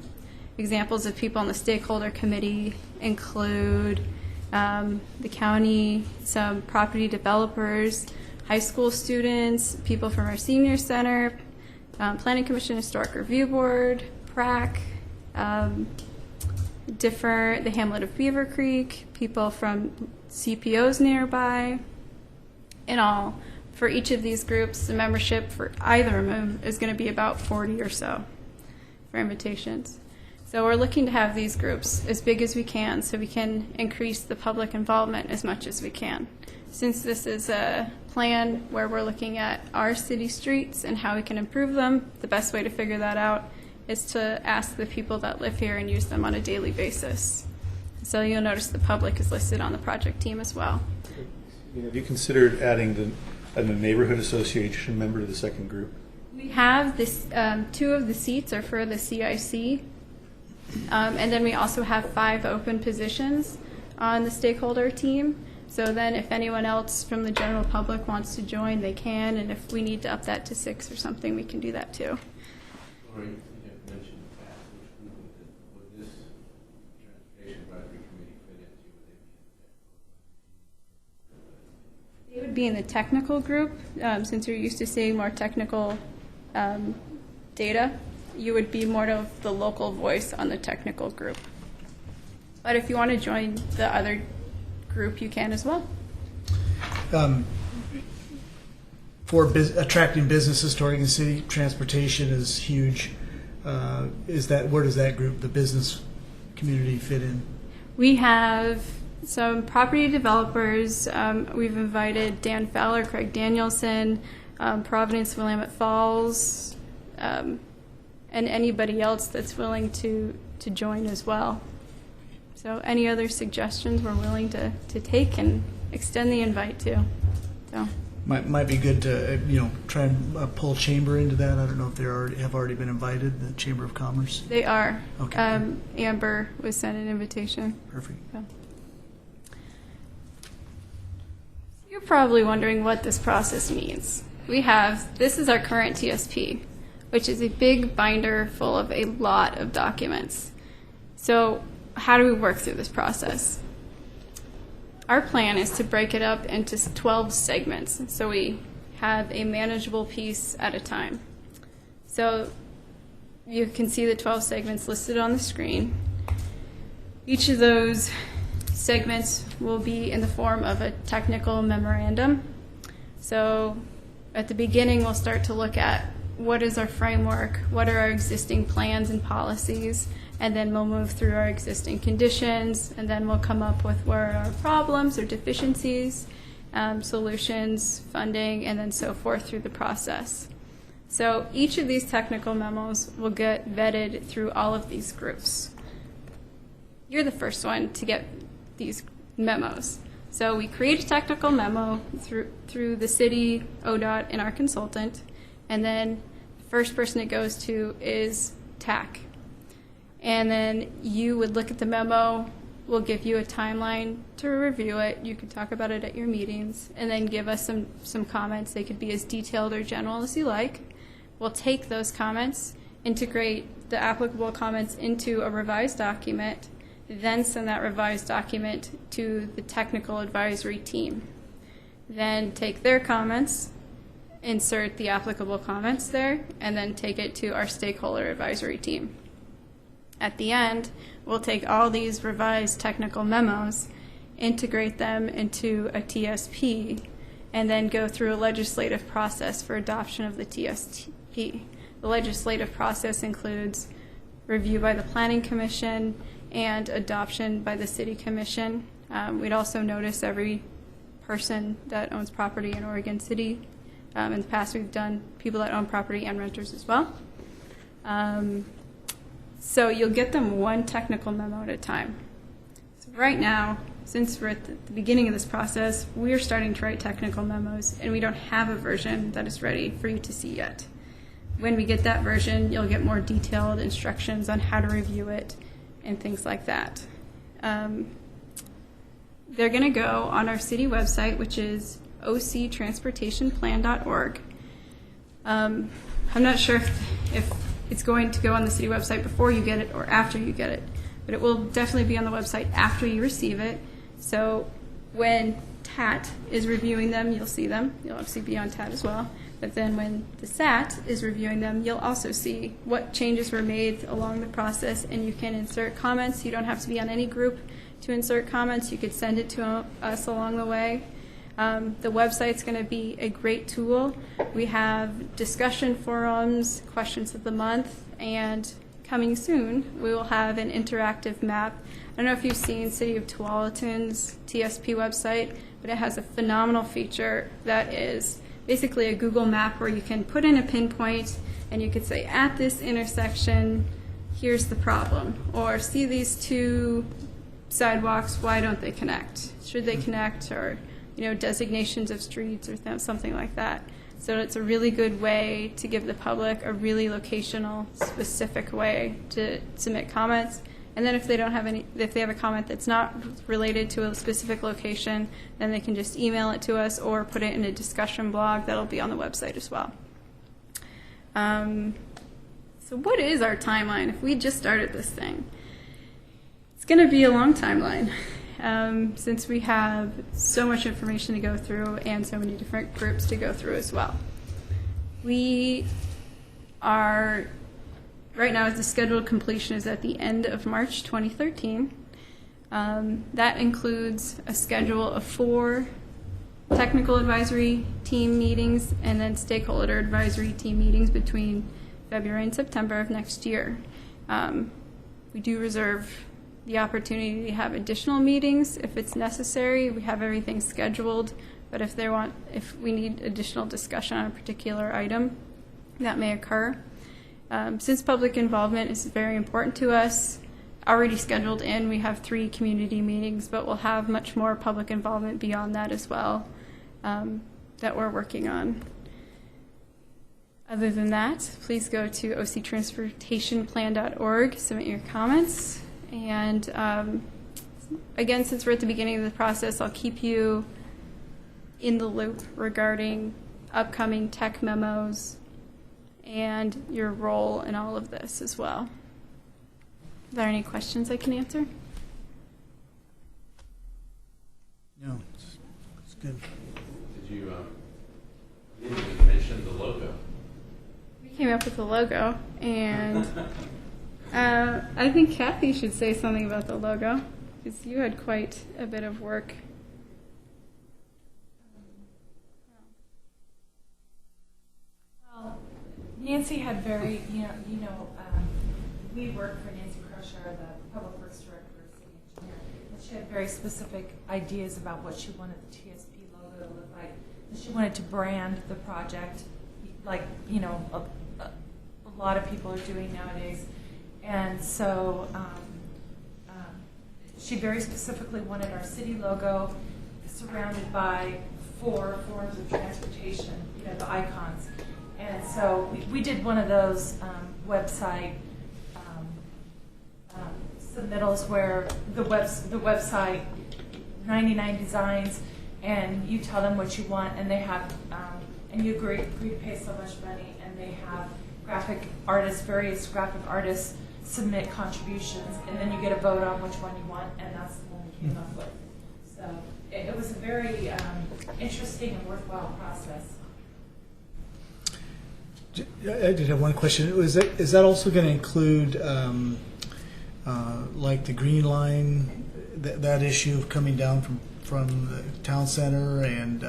Examples of people on the Stakeholder Committee include the county, some property developers, high school students, people from our senior center, Planning Commission, Historic Review Board, PRAC, the Hamlet of Beaver Creek, people from CPOs nearby. In all, for each of these groups, the membership for either of them is going to be about 40 or so for invitations. So we're looking to have these groups as big as we can so we can increase the public involvement as much as we can. Since this is a plan where we're looking at our city streets and how we can improve them, the best way to figure that out is to ask the people that live here and use them on a daily basis. So you'll notice the public is listed on the project team as well. Have you considered adding a neighborhood association member to the second group? We have this, 2 of the seats are for the CIC. And then we also have 5 open positions on the stakeholder team. So then if anyone else from the general public wants to join, they can. And if we need to up that to 6 or something, we can do that too. Lori, you have mentioned in the past, which group would this Transportation Advisory Committee fit into? They would be in the technical group. Since you're used to seeing more technical data, you would be more of the local voice on the technical group. But if you want to join the other group, you can as well. For attracting businesses to Oregon City, transportation is huge. Where does that group, the business community, fit in? We have some property developers. We've invited Dan Fowler, Craig Danielson, Providence, Willamette Falls, and anybody else that's willing to join as well. So any other suggestions we're willing to take and extend the invite to. So Might be good to try and pull Chamber into that. I don't know if they have already been invited, the Chamber of Commerce. they are. Okay. Amber was sent an invitation. Perfect. So. You're probably wondering what this process means. This is our current TSP, which is a big binder full of a lot of documents. So how do we work through this process? Our plan is to break it up into 12 segments, so we have a manageable piece at a time. So you can see the 12 segments listed on the screen. Each of those segments will be in the form of a technical memorandum. So at the beginning, we'll start to look at what is our framework, what are our existing plans and policies, and then we'll move through our existing conditions, and then we'll come up with where are our problems or deficiencies, solutions, funding, and then so forth through the process. So each of these technical memos will get vetted through all of these groups. You're the first one to get these memos. So we create a technical memo through the city, ODOT, and our consultant, and then the first person it goes to is TAC. And then you would look at the memo, we'll give you a timeline to review it. You can talk about it at your meetings, and then give us some comments. They could be as detailed or general as you like. We'll take those comments integrate the applicable comments into a revised document, then send that revised document to the technical advisory team. Then take their comments, insert the applicable comments there, and then take it to our stakeholder advisory team. At the end, we'll take all these revised technical memos, integrate them into a TSP, and then go through a legislative process for adoption of the TSP. The legislative process includes review by the Planning Commission and adoption by the City Commission. We'd also notice every person that owns property in Oregon City. In the past, we've done people that own property and renters as well. So you'll get them one technical memo at a time. So right now, since we're at the beginning of this process, we're starting to write technical memos, and we don't have a version that is ready for you to see yet. When we get that version, you'll get more detailed instructions on how to review it and things like that. They're going to go on our city website, which is octransportationplan.org. I'm not sure if it's going to go on the city website before you get it or after you get it, but it will definitely be on the website after you receive it. So when TAT is reviewing them, you'll see them. You'll obviously be on TAT as well. But then when the SAT is reviewing them, you'll also see what changes were made along the process, and you can insert comments. You don't have to be on any group to insert comments. You could send it to us along the way. The website's going to be a great tool. We have discussion forums, questions of the month, and coming soon, we will have an interactive map. I don't know if you've seen City of Tualatin's TSP website, but it has a phenomenal feature that is basically a Google map where you can put in a pinpoint and you could say, at this intersection, here's the problem. Or see these two sidewalks, why don't they connect? Should they connect? Or designations of streets or something like that. So it's a really good way to give the public a really locational, specific way to submit comments. And then if they have a comment that's not related to a specific location, then they can just email it to us or put it in a discussion blog that'll be on the website as well. So what is our timeline if we just started this thing? It's going to be a long timeline. Since we have so much information to go through and so many different groups to go through as well. We are, right now, the scheduled completion is at the end of March 2013. That includes a schedule of 4 technical advisory team meetings and then stakeholder advisory team meetings between February and September of next year. We do reserve the opportunity to have additional meetings if it's necessary. We have everything scheduled, but if we need additional discussion on a particular item, that may occur. Since public involvement is very important to us, already scheduled in, we have 3 community meetings, but we'll have much more public involvement beyond that as well that we're working on. Other than that, please go to octransportationplan.org, submit your comments. And again, since we're at the beginning of the process, I'll keep you in the loop regarding upcoming tech memos and your role in all of this as well. Are there any questions I can answer? No, it's good. Did you didn't mention the logo? We came up with the logo, and I think Kathy should say something about the logo, because you had quite a bit of work. Well, Nancy had very, we worked for Nancy Crusher, the Public Works Director, City Engineer, and she had very specific ideas about what she wanted the TSP logo to look like. And she wanted to brand the project like, a lot of people are doing nowadays. And so she very specifically wanted our city logo surrounded by 4 forms of transportation, the icons. And so we did one of those website submittals where the website 99 designs, and you tell them what you want, and they have and you agree to pay so much money, and they have graphic artists, various graphic artists submit contributions, and then you get a vote on which one you want, and that's the one we came up with. So it was a very interesting and worthwhile process. I did have one question. Is that also going to include like the Green Line, that issue of coming down from the town center and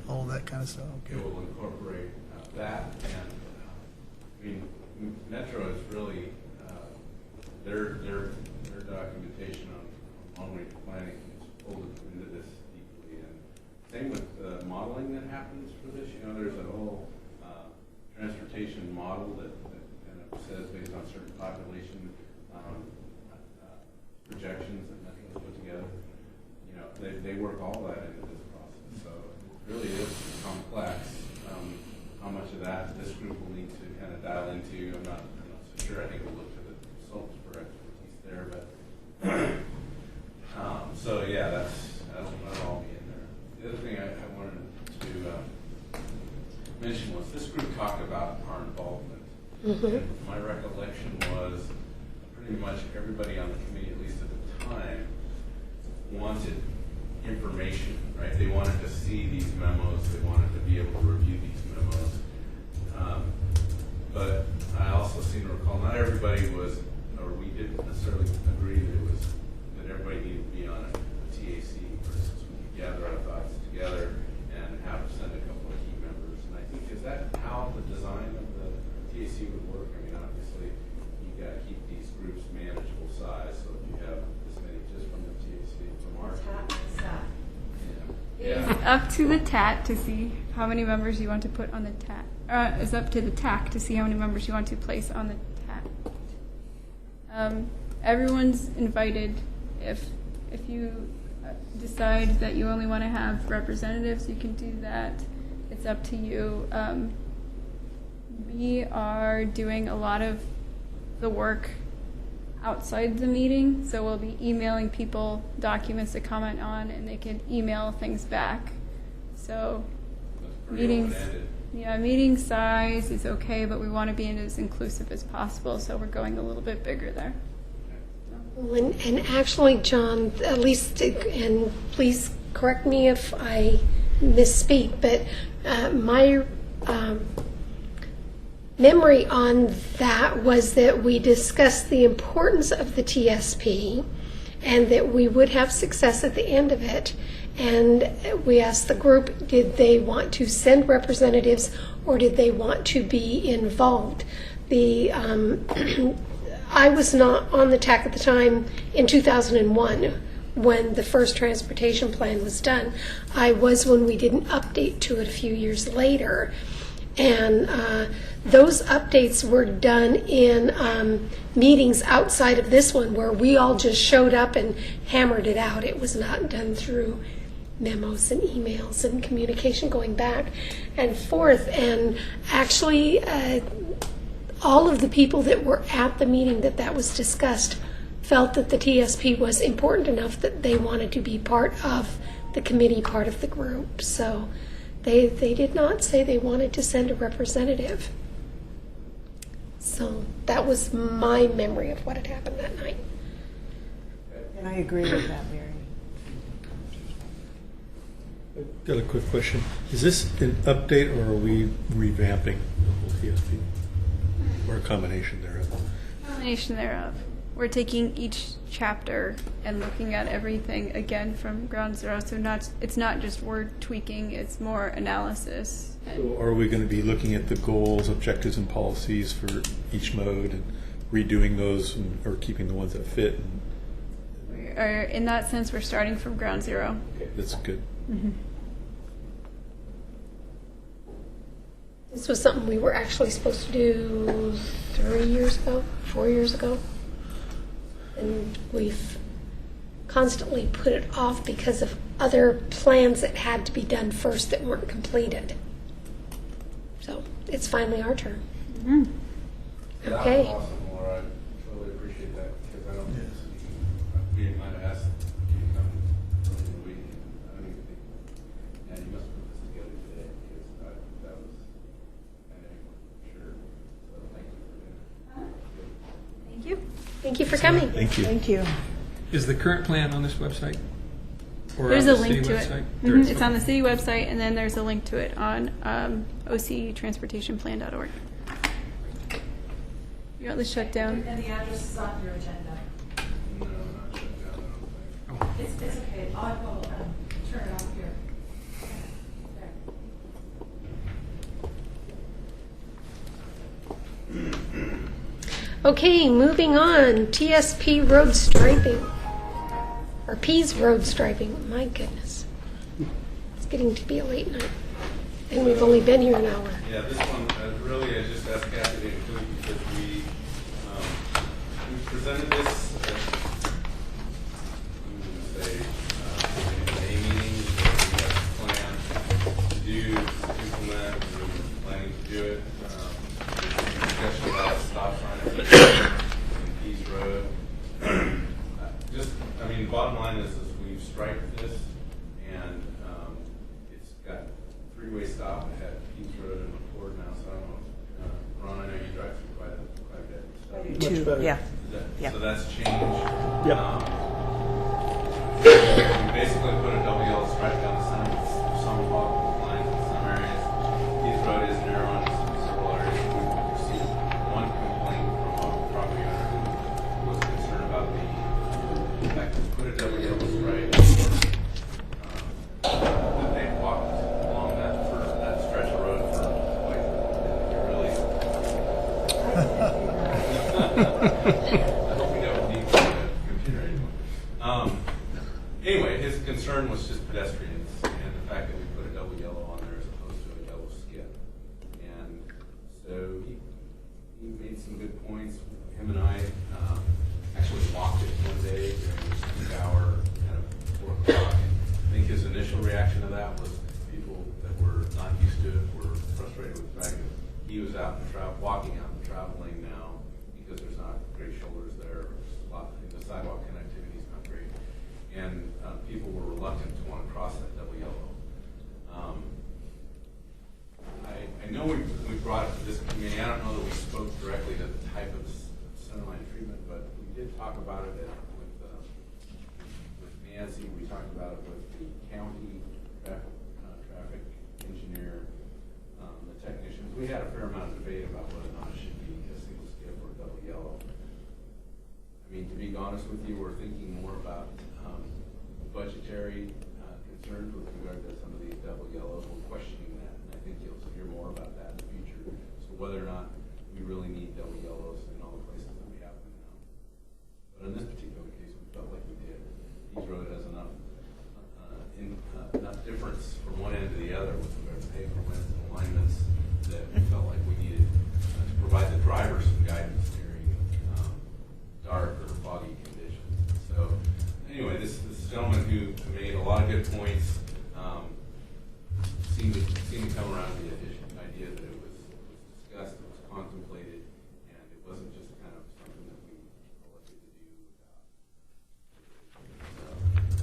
all that kind of stuff? It will incorporate that, and I mean, Metro is really their documentation on long-range planning is pulled into this deeply, and same with the modeling that happens for this. You know, there's a whole transportation model that kind of says based on certain population projections that Metro has put together. You know, they work all that into this process, so it really is complex. How much of that this group will need to kind of dial into, I'm not so sure. I think we'll look to the consultants for expertise there, but so yeah, that'll all be in there. The other thing I wanted to mention was this group talked about our involvement. And my recollection was pretty much everybody on the committee, at least at the time, wanted information, right? They wanted to see these memos. They wanted to be able to review these memos. But I also seem to recall not everybody was, or we didn't necessarily agree that everybody needed to be on a TAC. For instance, we could gather our thoughts together and have send a couple of key members. And I think, is that how the design of the TAC would work? I mean, obviously, you got to keep these groups manageable size, so if you have this many just from the TAC, from our It's up to the TAT to see how many members you want to put on the TAT. It's up to the TAC to see how many members you want to place on the TAT. Everyone's invited. If you decide that you only want to have representatives, you can do that. It's up to you. We are doing a lot of the work outside the meeting, so we'll be emailing people documents to comment on, and they can email things back. So meetings, meeting size is okay, but we want to be as inclusive as possible, so we're going a little bit bigger there. And actually, John, at least, and please correct me if I misspeak, but my memory on that was that we discussed the importance of the TSP and that we would have success at the end of it. And we asked the group, did they want to send representatives or did they want to be involved? I was not on the TAC at the time in 2001 when the first transportation plan was done. I was when we did an update to it a few years later. And those updates were done in meetings outside of this one where we all just showed up and hammered it out. It was not done through memos and emails and communication going back and forth. And actually, all of the people that were at the meeting that was discussed felt that the TSP was important enough that they wanted to be part of the committee, part of the group. So they did not say they wanted to send a representative. So that was my memory of what had happened that night. And I agree with that, Mary. Got a quick question. Is this an update or are we revamping the whole TSP? Or a combination thereof? Combination thereof. We're taking each chapter and looking at everything again from ground zero. So it's not just word tweaking, it's more analysis. So are we going to be looking at the goals, objectives, and policies for each mode and redoing those or keeping the ones that fit? In that sense, we're starting from ground zero. Okay, that's good. Mm-hmm. This was something we were actually supposed to do 4 years ago. And we've constantly put it off because of other plans that had to be done first that weren't completed. So it's finally our turn. Mm-hmm. Okay. That was awesome, Laura. I totally appreciate that because I don't think we might have asked you to come early in the week. I don't even think, yeah, you must put this together today because that was, I know you weren't sure. So thank coming. Thank you. Thank you. Is the current plan on this website? Or There's on a the link city to it. website? There is, It's on the city website, and then there's a link to it on octransportationplan.org. You want the shutdown? And the address is on your agenda. No, not shut down, I don't think. It's okay. I will turn it off here. Okay, moving on. TSP road striping. Or P's road striping. My goodness. It's getting to be a late night. And we've only been here an hour. Yeah, this one, really, I just asked Kathy to include because we presented this at, in a meeting, we have a plan to do, implement, and we're planning to do it. Discussion about stop sign in Pease Road. Just, I mean, the bottom line is we've striped this, and it's got three-way stop ahead Pease Road and McCord now, so I don't know. Ron, I know you drive through quite a bit. So, Much better. Yeah. so that's changed. Yep. We basically put a double yellow stripe down the center with some walk lines in some areas. Pease Road is narrow in several areas. We received one complaint from a property owner who was concerned about the fact that we put a double yellow stripe. That they walked along that stretch of road for like really. I hope we don't need to computer anymore. Anyway, his concern was just pedestrians and the fact that we put a double yellow on there as opposed to a double skip. And so he made some good points. Him and I actually walked it one day during the peak hour, kind of 4 o'clock. I think his initial reaction to that was people that were not used to it were frustrated with the fact that he was out and walking out and traveling now because there's not great shoulders there. The sidewalk connectivity is not great. And people were reluctant to want to cross that double yellow. I know we brought it to this committee. I don't know that we spoke directly to the type of centerline treatment, but we did talk about it with Nancy. We talked about it with the county traffic engineer, the technicians. We had a fair amount of debate about whether or not it should be a single skip or a double yellow. I mean, to be honest with you, we're thinking more about budgetary concerns with regard to some of these double yellows. We're questioning that, and I think you'll hear more about that in the future. So whether or not we really need double yellows in all the places that we have them now. But in this particular case, we felt like we did. Each road has enough difference from one end to the other with regard to pavement width and alignments that we felt like we needed to provide the driver some guidance during dark or foggy conditions. So anyway, this gentleman who made a lot of good points seemed to come around to the idea that it was discussed, it was contemplated, and it wasn't just kind of something that we elected to do without. So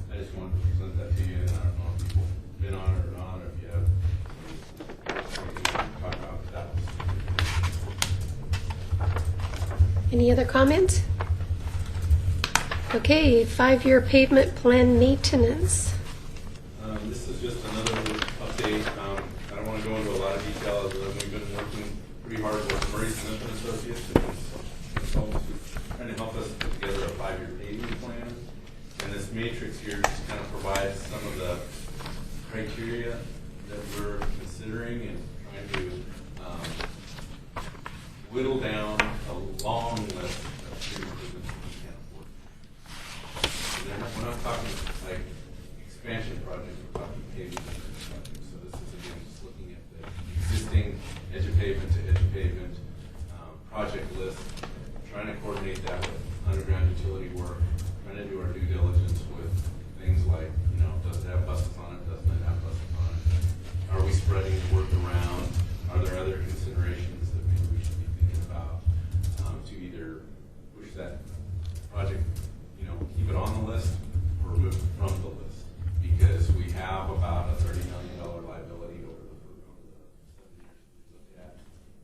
I just wanted to present that to you, and I don't know if you've been on it or not, or if you have anything to talk about that. Any other comments? Okay, 5-year pavement plan maintenance. This is just another update. I don't want to go into a lot of detail other than we've been working pretty hard with Murray Smith and Associates, consultants who are trying to help us put together a 5-year paving plan. And this matrix here just kind of provides some of the criteria that we're considering and trying to whittle down a long list of street improvements that we can't afford. We're not talking like expansion projects, we're talking paving projects. So this is again just looking at the existing edge of pavement to edge of pavement project list, trying to coordinate that with underground utility work, trying to do our due diligence with things like, does it have buses on it, doesn't it have buses on it? Are we spreading the work around? Are there other considerations that maybe we should be thinking about to either push that project, keep it on the list or remove it from the list? Because we have about a $30 million liability over the 7 years we looked at,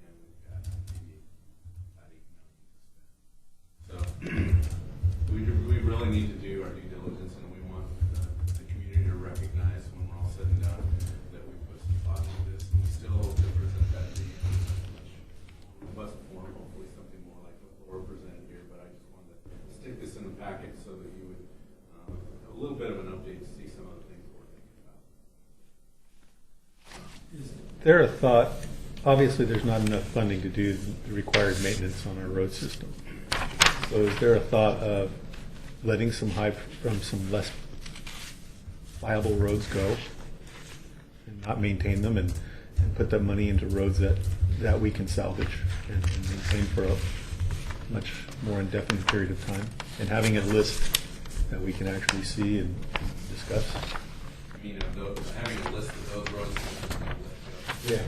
and we've got maybe about $8 million there a thought, obviously there's not enough funding to do the required maintenance on our road system. So is there a thought of letting some some less viable roads go and not maintain them and put that money into roads that we can salvage and maintain for a much more indefinite period of time, and having a list that we can actually see and discuss? I mean, having a list of those roads. Yeah.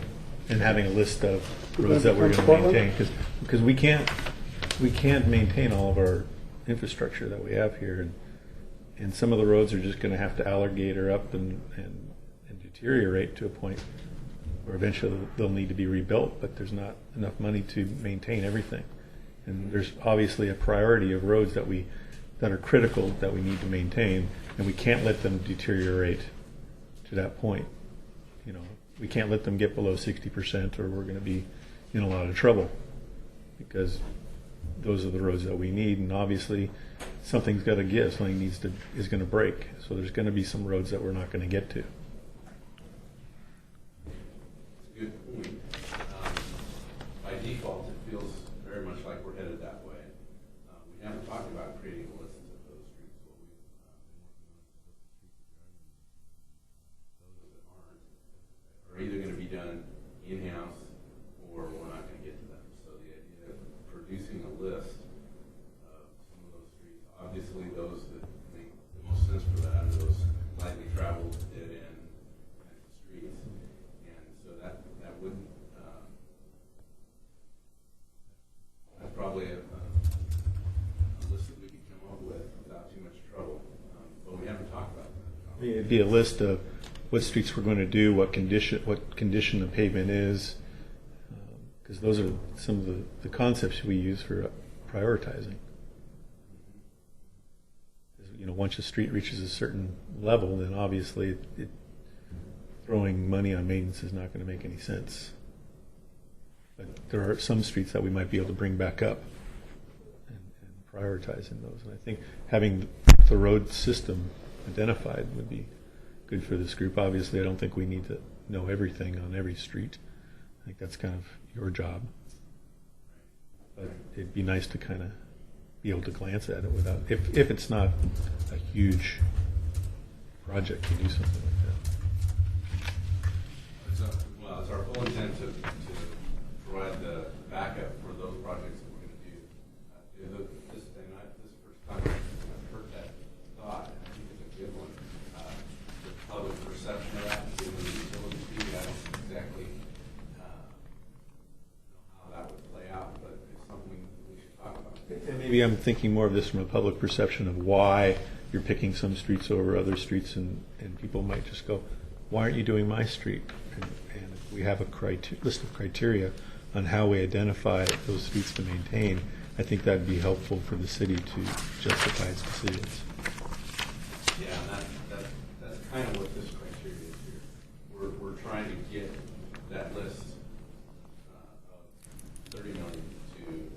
And having a list of roads that we're going to maintain, because we can't maintain all of our infrastructure that we have here, and some of the roads are just going to have to alligator up and deteriorate to a point where eventually they'll need to be rebuilt, but there's not enough money to maintain everything. And there's obviously a priority of roads that are critical that we need to maintain, and we can't let them deteriorate to that point. You know, we can't let them get below 60%, or we're going to be in a lot of trouble, because those are the roads that we need, and obviously something's got to give. Something is going to break. So there's going to be some roads that we're not going to get to. It's a good point. By default, it feels very much like we're headed that way. We haven't talked about creating a list of those streets. What we've those that aren't are either going to be done in-house or we're not going to get to them. So the idea of producing a list of some of those streets, obviously those that make the most sense for that are those lightly traveled, dead-end streets. And so that wouldn't, that's probably a list that we could come up with without too much trouble. But we haven't talked about that. It'd be a list of what streets we're going to do, what condition the pavement is, because those are some of the concepts we use for prioritizing. You know, once a street reaches a certain level, then obviously throwing money on maintenance is not going to make any sense. But there are some streets that we might be able to bring back up and prioritizing those. And I think having the road system identified would be good for this group. Obviously, I don't think we need to know everything on every street. I think that's kind of your job. But it'd be nice to kind of be able to glance at it without, if it's not a huge project to do something like that. Well, it's our full intent to provide the backup for those projects that we're going to do. This is the first time I've heard that thought, and I think it's a good one. The public perception of that, given the utility fee, I don't know exactly how that would play out, but it's something we should talk about. And maybe I'm thinking more of this from a public perception of why you're picking some streets over other streets, and people might just go, why aren't you doing my street? And if we have a list of criteria on how we identify those streets to maintain, I think that'd be helpful for the city to justify its decisions. Yeah, and that's kind of what this criteria is here. We're trying to get that list of 30 million to 8 million,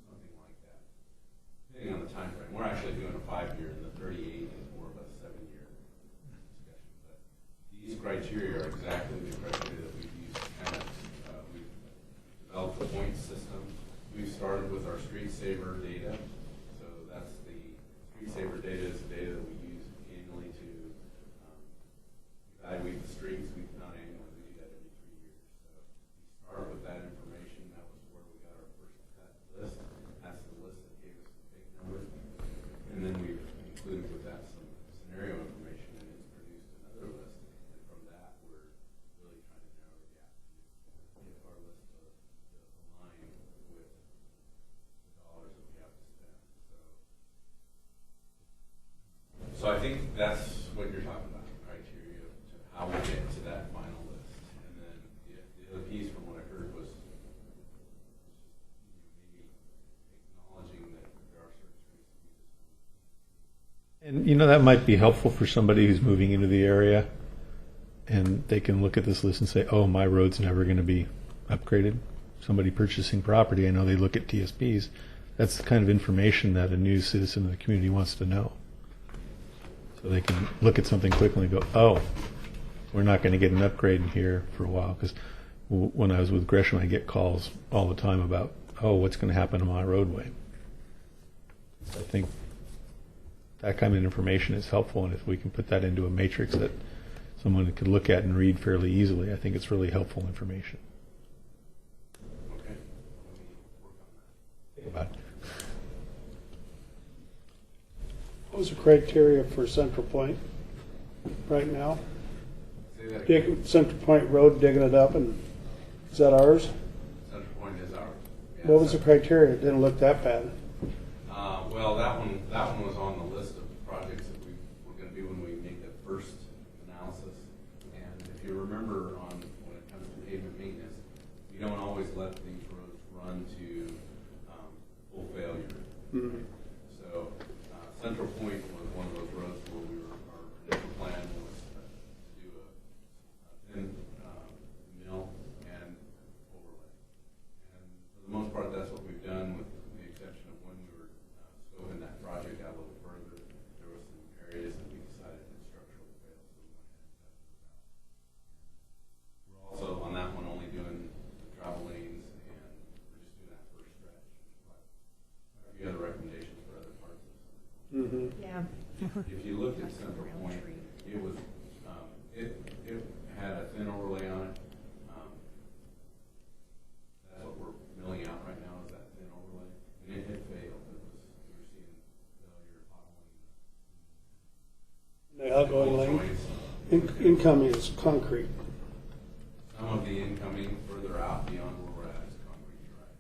something like that, depending on the time frame. We're actually doing a 5-year, and the 38 is more of a 7-year discussion. But these criteria are exactly the criteria that we've used. We've developed a point system. We've started with our Street Saver data. So that's the Street Saver data is the data that we use annually to evaluate the streets. Not annually, we do that every 3 years. So we start with that information. That was where we got our first list. That's the list that gave us the big number. And then we've included with that some scenario information, and it's produced another list. And from that, we're really trying to narrow the gap to get our list to align with the dollars that we have to spend. So I think that's what you're talking about, criteria to how we get to that final list. And then the other piece from what I heard was maybe acknowledging that there are certain streets that we just don't. And, you know, that might be helpful for somebody who's moving into the area, and they can look at this list and say, oh, my road's never going to be upgraded. Somebody purchasing property, I know they look at TSPs. That's the kind of information that a new citizen of the community wants to know. So they can look at something quickly and go, oh, we're not going to get an upgrade in here for a while, because when I was with Gresham, I get calls all the time about, oh, what's going to happen to my roadway? I think that kind of information is helpful, and if we can put that into a matrix that someone could look at and read fairly easily, I think it's really helpful information. Okay. Think about it. What was the criteria for Central Point right now? Say that again. Central Point Road, digging it up, and is that ours? Central Point is ours. Yeah, What was the criteria? It didn't look that bad. Well, that one was on the list of projects that we were going to do when we made the first analysis. And if you remember, when it comes to pavement maintenance, we don't always let these roads run to full failure. Mm-hmm. So Central Point was one of those roads where our initial plan was to do a thin mill and overlay. And for the most part, that's what we've done, with the exception of when we were scoping that project out a little further. There were some areas that we decided that structurally failed, so we went ahead and tested it out. We're also on that one only doing the travel lanes, and we're just doing that first stretch. But a few other recommendations for other parts of it. Mm-hmm. Yeah. If you looked at Central Point, it was, it had a thin overlay on it. That's what we're milling out right now, is that thin overlay. And it had failed. We were seeing failure, potholing. The outgoing lane? Joints. Incoming is concrete. Some of the incoming further out beyond where we're at is concrete, you're right.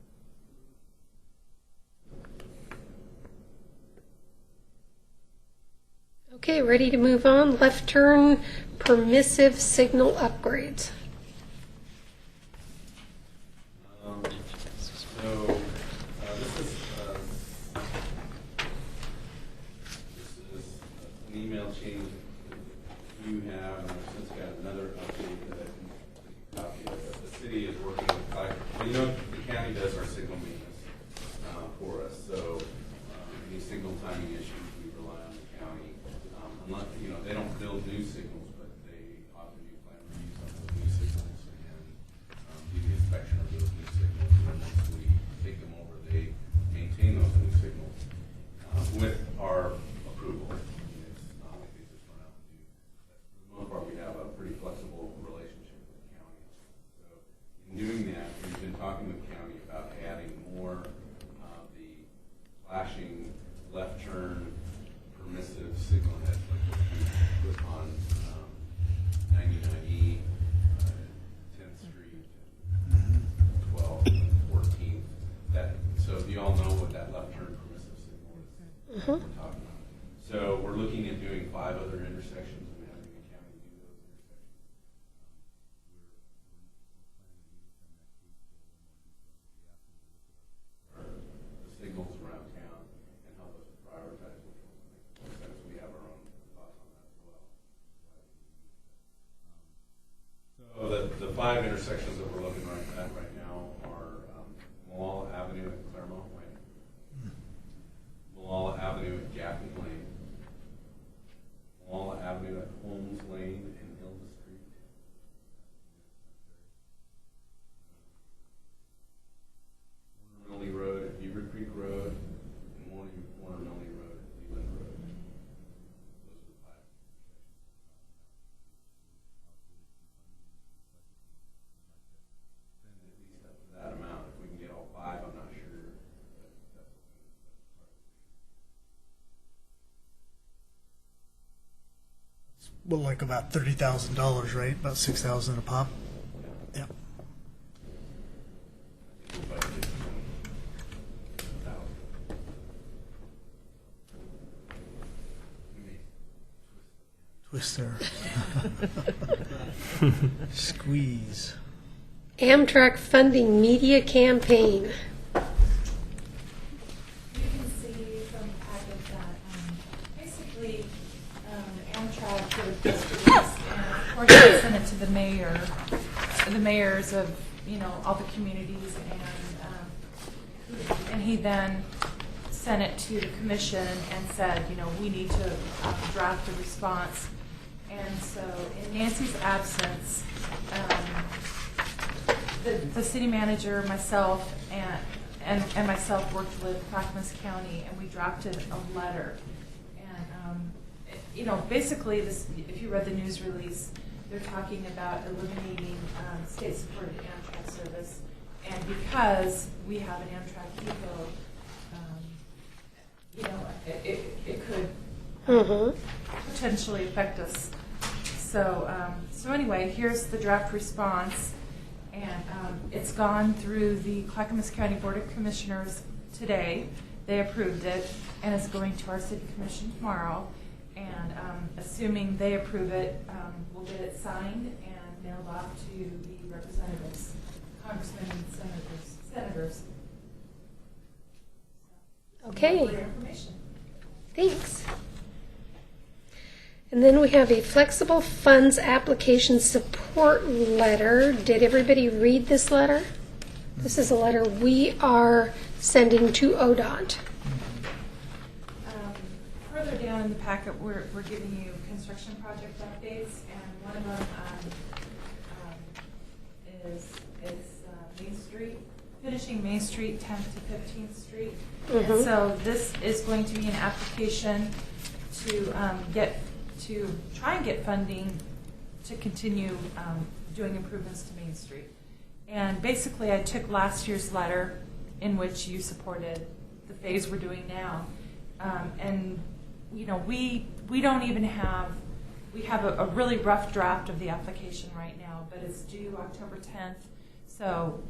Okay, ready to move on. Left turn permissive signal upgrades. This is an email chain that you have, and I've since got another update that I can copy of. The city is working with, the county does our signal maintenance for us, so any signal timing issues, we rely on the county. Unless, they don't build new signals, but they often do plan reviews on those new signals and do the inspection of those new signals. And once we take them over, they maintain those new signals with our approval. It's not like they just run out and do. But for the most part, we have a pretty flexible relationship with the county. So in doing that, we've been talking with the county about adding more of the flashing left turn permissive signal heads, like what we put on 99E, 10th Street, 12th, and 14th. So you all know what that left turn permissive signal is we're talking about. So we're looking at doing 5 other intersections and having the county do those intersections. The signals around town and help us prioritize which ones make most sense. We have our own thoughts on that as well. So the 5 intersections that we're looking at right now are Malala Avenue at Claremont Lane, Malala Avenue at Gaffney Lane, Malala Avenue at Holmes Lane and Hilda Street, Warner Millie Road at Beaver Creek Road, and Warner Millie Road at Leland Road. Those are the 5. Spend at least up to that amount. If we can get all 5, I'm not sure. But that's Well, like about $30,000, right? About $6,000 a pop. Yeah. Twister. Squeeze. Amtrak funding media campaign. You can see from the packet that basically Amtrak did a press release, and of course they sent it to the mayors of all the communities, and he then sent it to the commission and said, we need to draft a response And so in Nancy's absence, the city manager, myself, and myself worked with Clackamas County, and we drafted a letter. And, basically, this, if you read the news release, they're talking about eliminating state-supported Amtrak service. And because we have an Amtrak depot, it could potentially affect us. So anyway, here's the draft response. And it's gone through the Clackamas County Board of Commissioners today. They approved it, and it's going to our city commission tomorrow. And assuming they approve it, we'll get it signed and mailed off to the representatives, congressmen and senators. Okay. For your information. Thanks. And then we have a flexible funds application support letter. Did everybody read this letter? This is a letter we are sending to ODOT. Further down in the packet, we're giving you construction project updates, and one of them is Main Street, finishing Main Street 10th to 15th Street. And so this is going to be an application to try and get funding to continue doing improvements to Main Street. And basically, I took last year's letter in which you supported the phase we're doing now, and we don't even have, we have a really rough draft of the application right now, but it's due October 10th. So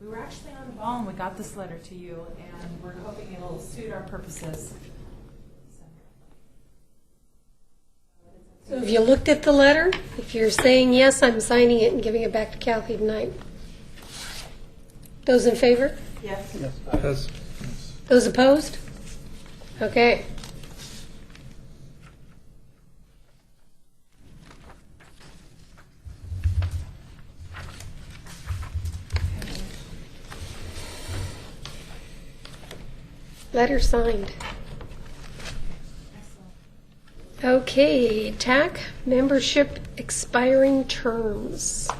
we were actually on the ball and we got this letter to you, and we're hoping it'll suit our purposes. So have you looked at the letter? If you're saying yes, I'm signing it and giving it back to Kathy tonight. Those in favor? Yes. Yes. Those opposed? Okay. Letter signed. Okay, TAC membership expiring terms.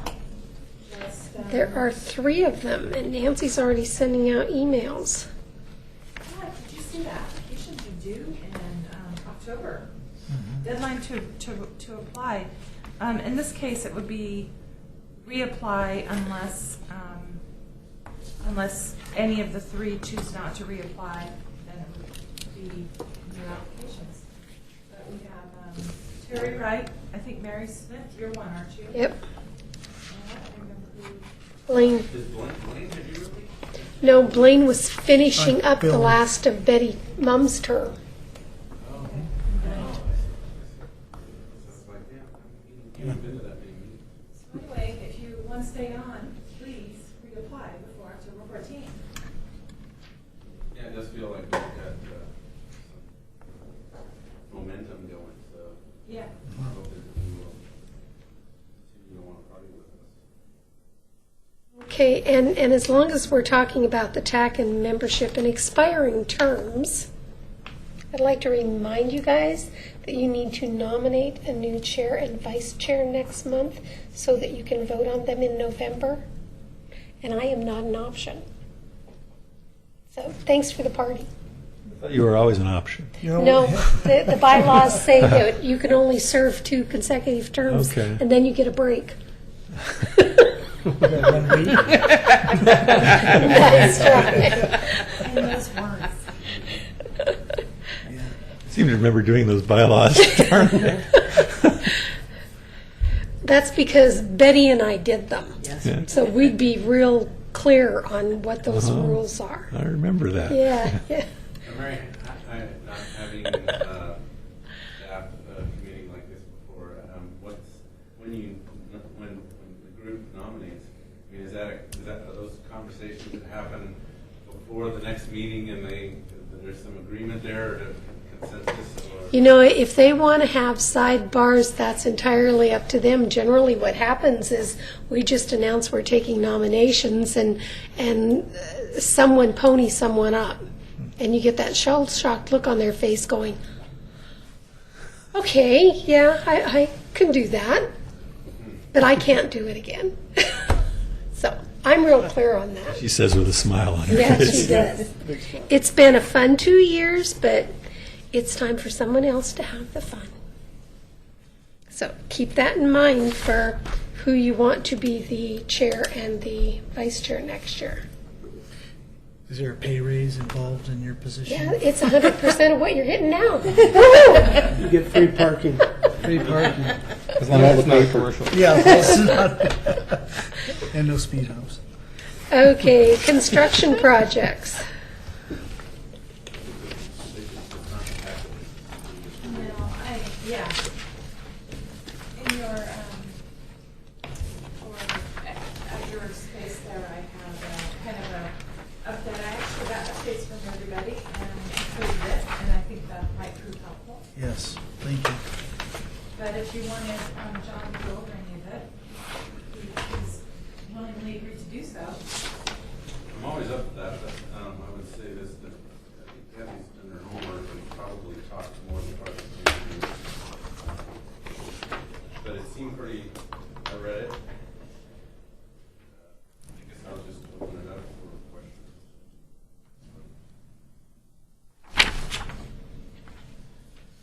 There are 3 of them, and Nancy's already sending out emails. Yeah, did you see the applications are due in October? Deadline to apply. In this case, it would be reapply unless any of the 3 choose not to reapply, then it would be new applications. But we have Terry Wright, I think Mary Smith, you're one, aren't you? Yep. And I don't remember who. Blaine. Blaine, did you really? No, Blaine was finishing up the Bill. last of Betty Mum's term. You've been to that meeting. So anyway, if you want to stay on, please reapply before October 14th. Yeah, it does feel like we've got some momentum going, so Yeah. I hope that you will continue to want to party with us. Okay, and as long as we're talking about the TAC and membership and expiring terms, I'd like to remind you guys that you need to nominate a new chair and vice chair next month so that you can vote on them in November. And I am not an option. So thanks for the party. I thought you were always an option. No, the bylaws say that you can only serve 2 consecutive terms, Okay. and then you get a break. One week. That's right. And those words. I seem to remember doing those bylaws. That's because Betty and I did them. Yes. Yeah. So we'd be real clear on what those rules are. I remember that. Yeah, yeah. Mary, not having staff meeting like this before, when the group nominates, I mean, are those conversations that happen before the next meeting, and there's some agreement there, or consensus, or? You know, if they want to have sidebars, that's entirely up to them. Generally, what happens is we just announce we're taking nominations, and someone ponies someone up. And you get that shell-shocked look on their face going, Okay, yeah, I can do that, but I can't do it again. So I'm real clear on that. She says with a smile on her Yeah, face. she does. It's been a fun 2 years, but it's time for someone else to have the fun. So keep that in mind for who you want to be the chair and the vice chair next year. Is there a pay raise involved in your position? Yeah, it's 100% of what you're getting now. You get free parking. Free parking. As long as it's not commercial. Yeah, it's not. And no speed humps. Okay, construction projects. Yeah. In your, at your space there, I have kind of a update. I actually got updates from everybody and included it, and I think that might prove helpful. Yes, thank you. But if you wanted John to go over any of it, he's willingly agreed to do so. I'm always up for that, but I would say this, that I think Kathy's done her homework and probably talked to more of the project managers. But it seemed pretty, I read it. I guess I'll just open it up for questions.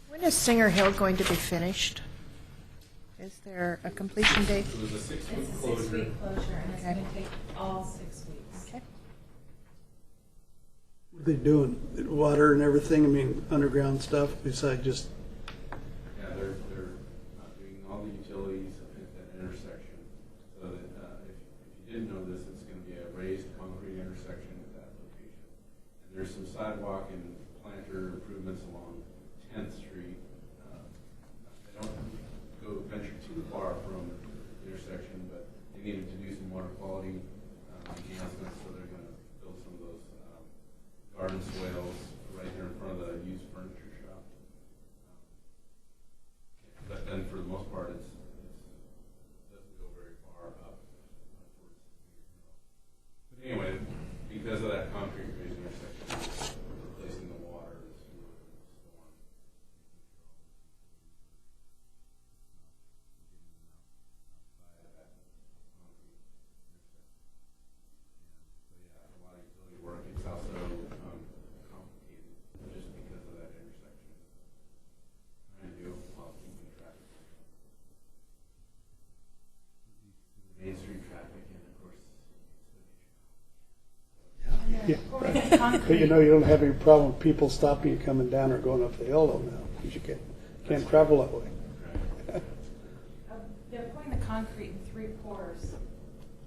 When is Singer Hill going to be finished? Is there a completion date? It was a 6-week It's a closure. 6-week closure, and it's Okay. going to take all 6 weeks. Okay. What are they doing? Water and everything? I mean, underground stuff besides just, Yeah, they're doing all the utilities at that intersection. So that if you didn't know this, it's going to be a raised concrete intersection at that location. And there's some sidewalk and planter improvements along 10th Street. They don't go venture too far from the intersection, but they needed to do some water quality enhancements, so they're going to build some of those garden swales right here in front of the used furniture shop. But then for the most part, it doesn't go very far up towards. But anyway, because of that concrete raised intersection, replacing the water, the sewer, the storm. Outside of that concrete intersection. So yeah, a lot of utility work. It's also complicated just because of that intersection. Trying to do it while keeping traffic. Main Street traffic and of course. yeah, right. But you know, you don't have any problem with people stopping you coming down or going up the hill though now, because you can't travel that way. They're pouring the concrete in 3 pours,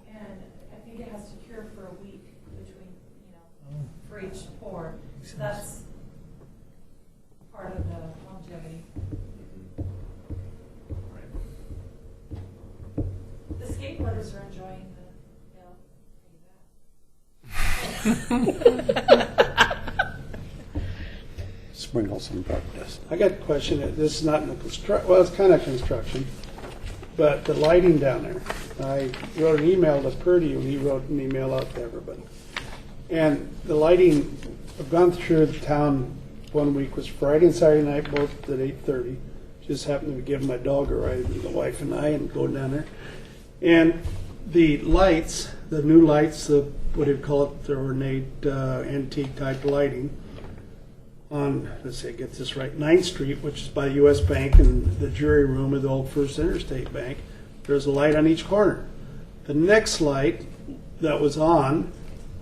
and I think it has to cure for a week between, for each pour. So that's part of the longevity. The skateboarders are enjoying the hill. Sprinkle some dark dust. I got a question. This is not in the well, it's kind of construction, but the lighting down there. I wrote an email to Purdy, and he wrote an email out to everybody. And the lighting, I've gone through the town one week, was Friday and Saturday night, both at 8:30. Just happened to be giving my dog a ride, the wife and I, and going down there. And the lights, the new lights, the what do you call it, the ornate antique type lighting, on, let's see, I get this right, 9th Street, which is by U.S. Bank and the jury room of the old First Interstate Bank. There's a light on each corner. The next light that was on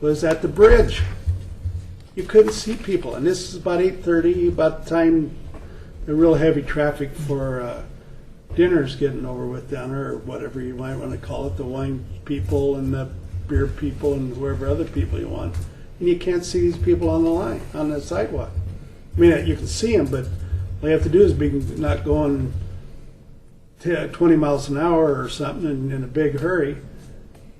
was at the bridge. You couldn't see people, and this is about 8:30, about the time the real heavy traffic for dinner's getting over with down there, or whatever you might want to call it, the wine people and the beer people and whoever other people you want. And you can't see these people on the line, on the sidewalk. I mean, you can see them, but all you have to do is be not going 20 miles an hour or something in a big hurry.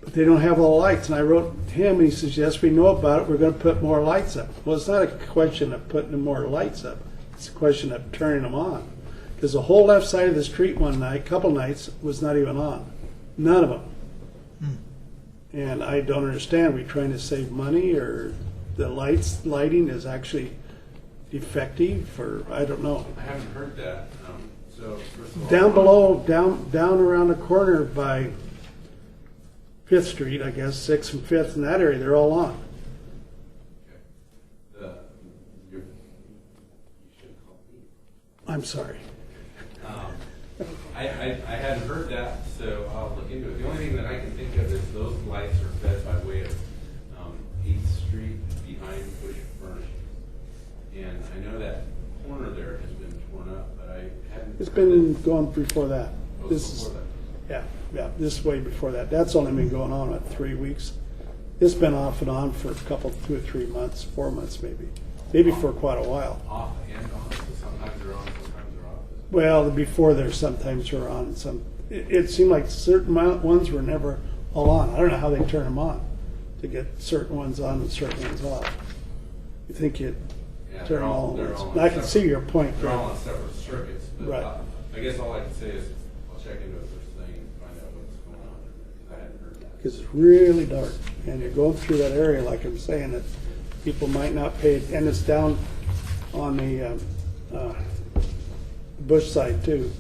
But they don't have all the lights. And I wrote him, and he says, yes, we know about it. We're going to put more lights up. Well, it's not a question of putting more lights up. It's a question of turning them on. Because the whole left side of the street one night, couple nights, was not even on. None of them. And I don't understand. Are we trying to save money, or the lighting is actually defective, or I don't know. I haven't heard that. So, first of all. Down below, down around the corner by Fifth Street, I guess, 6th and 5th, in that area, they're all on. You should call me. I'm sorry. I hadn't heard that, so I'll look into it. The only thing that I can think of is those lights are fed by way of 8th Street behind Bush Furniture. And I know that corner there has been torn up, but I hadn't. It's been going before that. Oh, This is, before that. yeah, this is way before that. That's only been going on, 3 weeks? It's been off and on for a couple, 2 or 3 months, 4 months maybe for quite a while. Off and on, so sometimes they're on, sometimes they're off. Well, before there, sometimes were on, and some, it seemed like certain ones were never all on. I don't know how they turn them on, to get certain ones on and certain ones off. You think you'd Yeah, turn them all on they're once. all And I can see your point They're there. all on separate circuits, but Right. I guess all I can say is I'll check into it first thing and find out what's going on, because I hadn't heard that. Because it's really dark, and you're going through that area, like I'm saying, that people might not pay, and it's down on the Bush side too,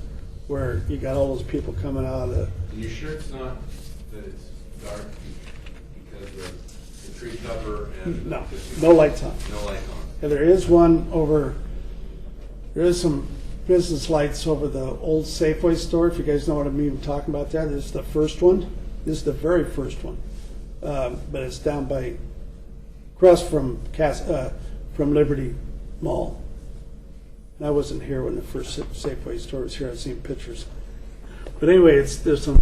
where you got all those people coming out of the, And you sure it's not that it's dark because of the tree cover and? no, no lights on. No lights on. And there is one over, there is some business lights over the old Safeway store, if you guys know what I'm talking about there. This is the first one. This is the very first one. But it's down by, across from Liberty Mall. And I wasn't here when the first Safeway store was here. I've seen pictures. But anyway, there's some,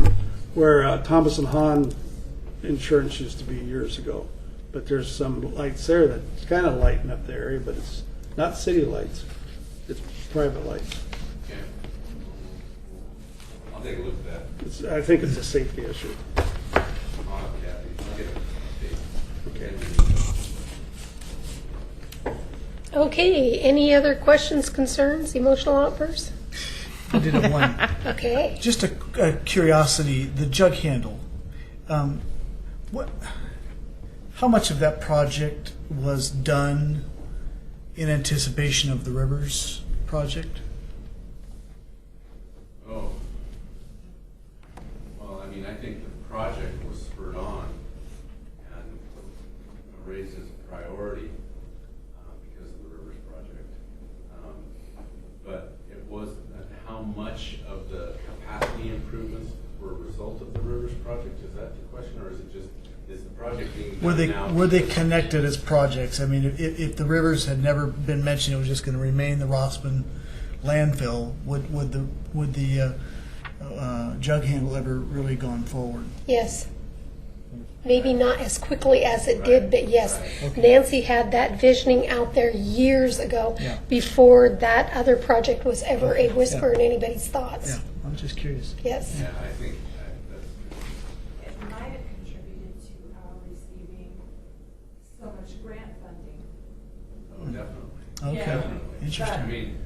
where Thomas and Hahn Insurance used to be years ago. But there's some lights there that's kind of lighting up the area, but it's not city lights. It's private lights. Okay. I'll take a look at that. I think it's a safety issue. I'll have Kathy. I'll get an update. Okay. Okay, any other questions, concerns, emotional outbursts? I did have one. Okay. Just a curiosity, the jug handle. What? How much of that project was done in anticipation of the Rivers project? Oh. Well, I mean, I think the project was spurred on and raised as a priority because of the Rivers project. But it was, how much of the capacity improvements were a result of the Rivers project? Is that the question, or is it just, is the project being done now? Were they connected as projects? I mean, if the Rivers had never been mentioned, it was just going to remain the Rossman landfill. Would the jug handle ever really gone forward? Yes. Maybe not as quickly as it did, but yes. Okay. Nancy had that visioning out there years ago, Yeah. before that other project was ever a whisper Yeah. in anybody's thoughts. Yeah, I'm just curious. Yes. Yeah, I think that's. It might have contributed to our receiving so much grant funding. Oh, definitely. Okay, Yeah. I interesting. mean,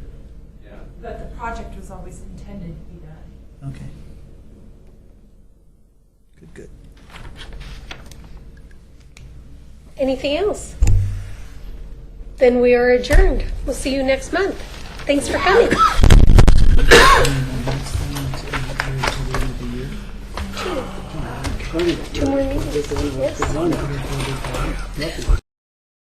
yeah. But the project was always intended to be done. Okay. Good. Anything else? Then we are adjourned. We'll see you next month. Thanks for coming. Two more meetings. Yes. Nothing.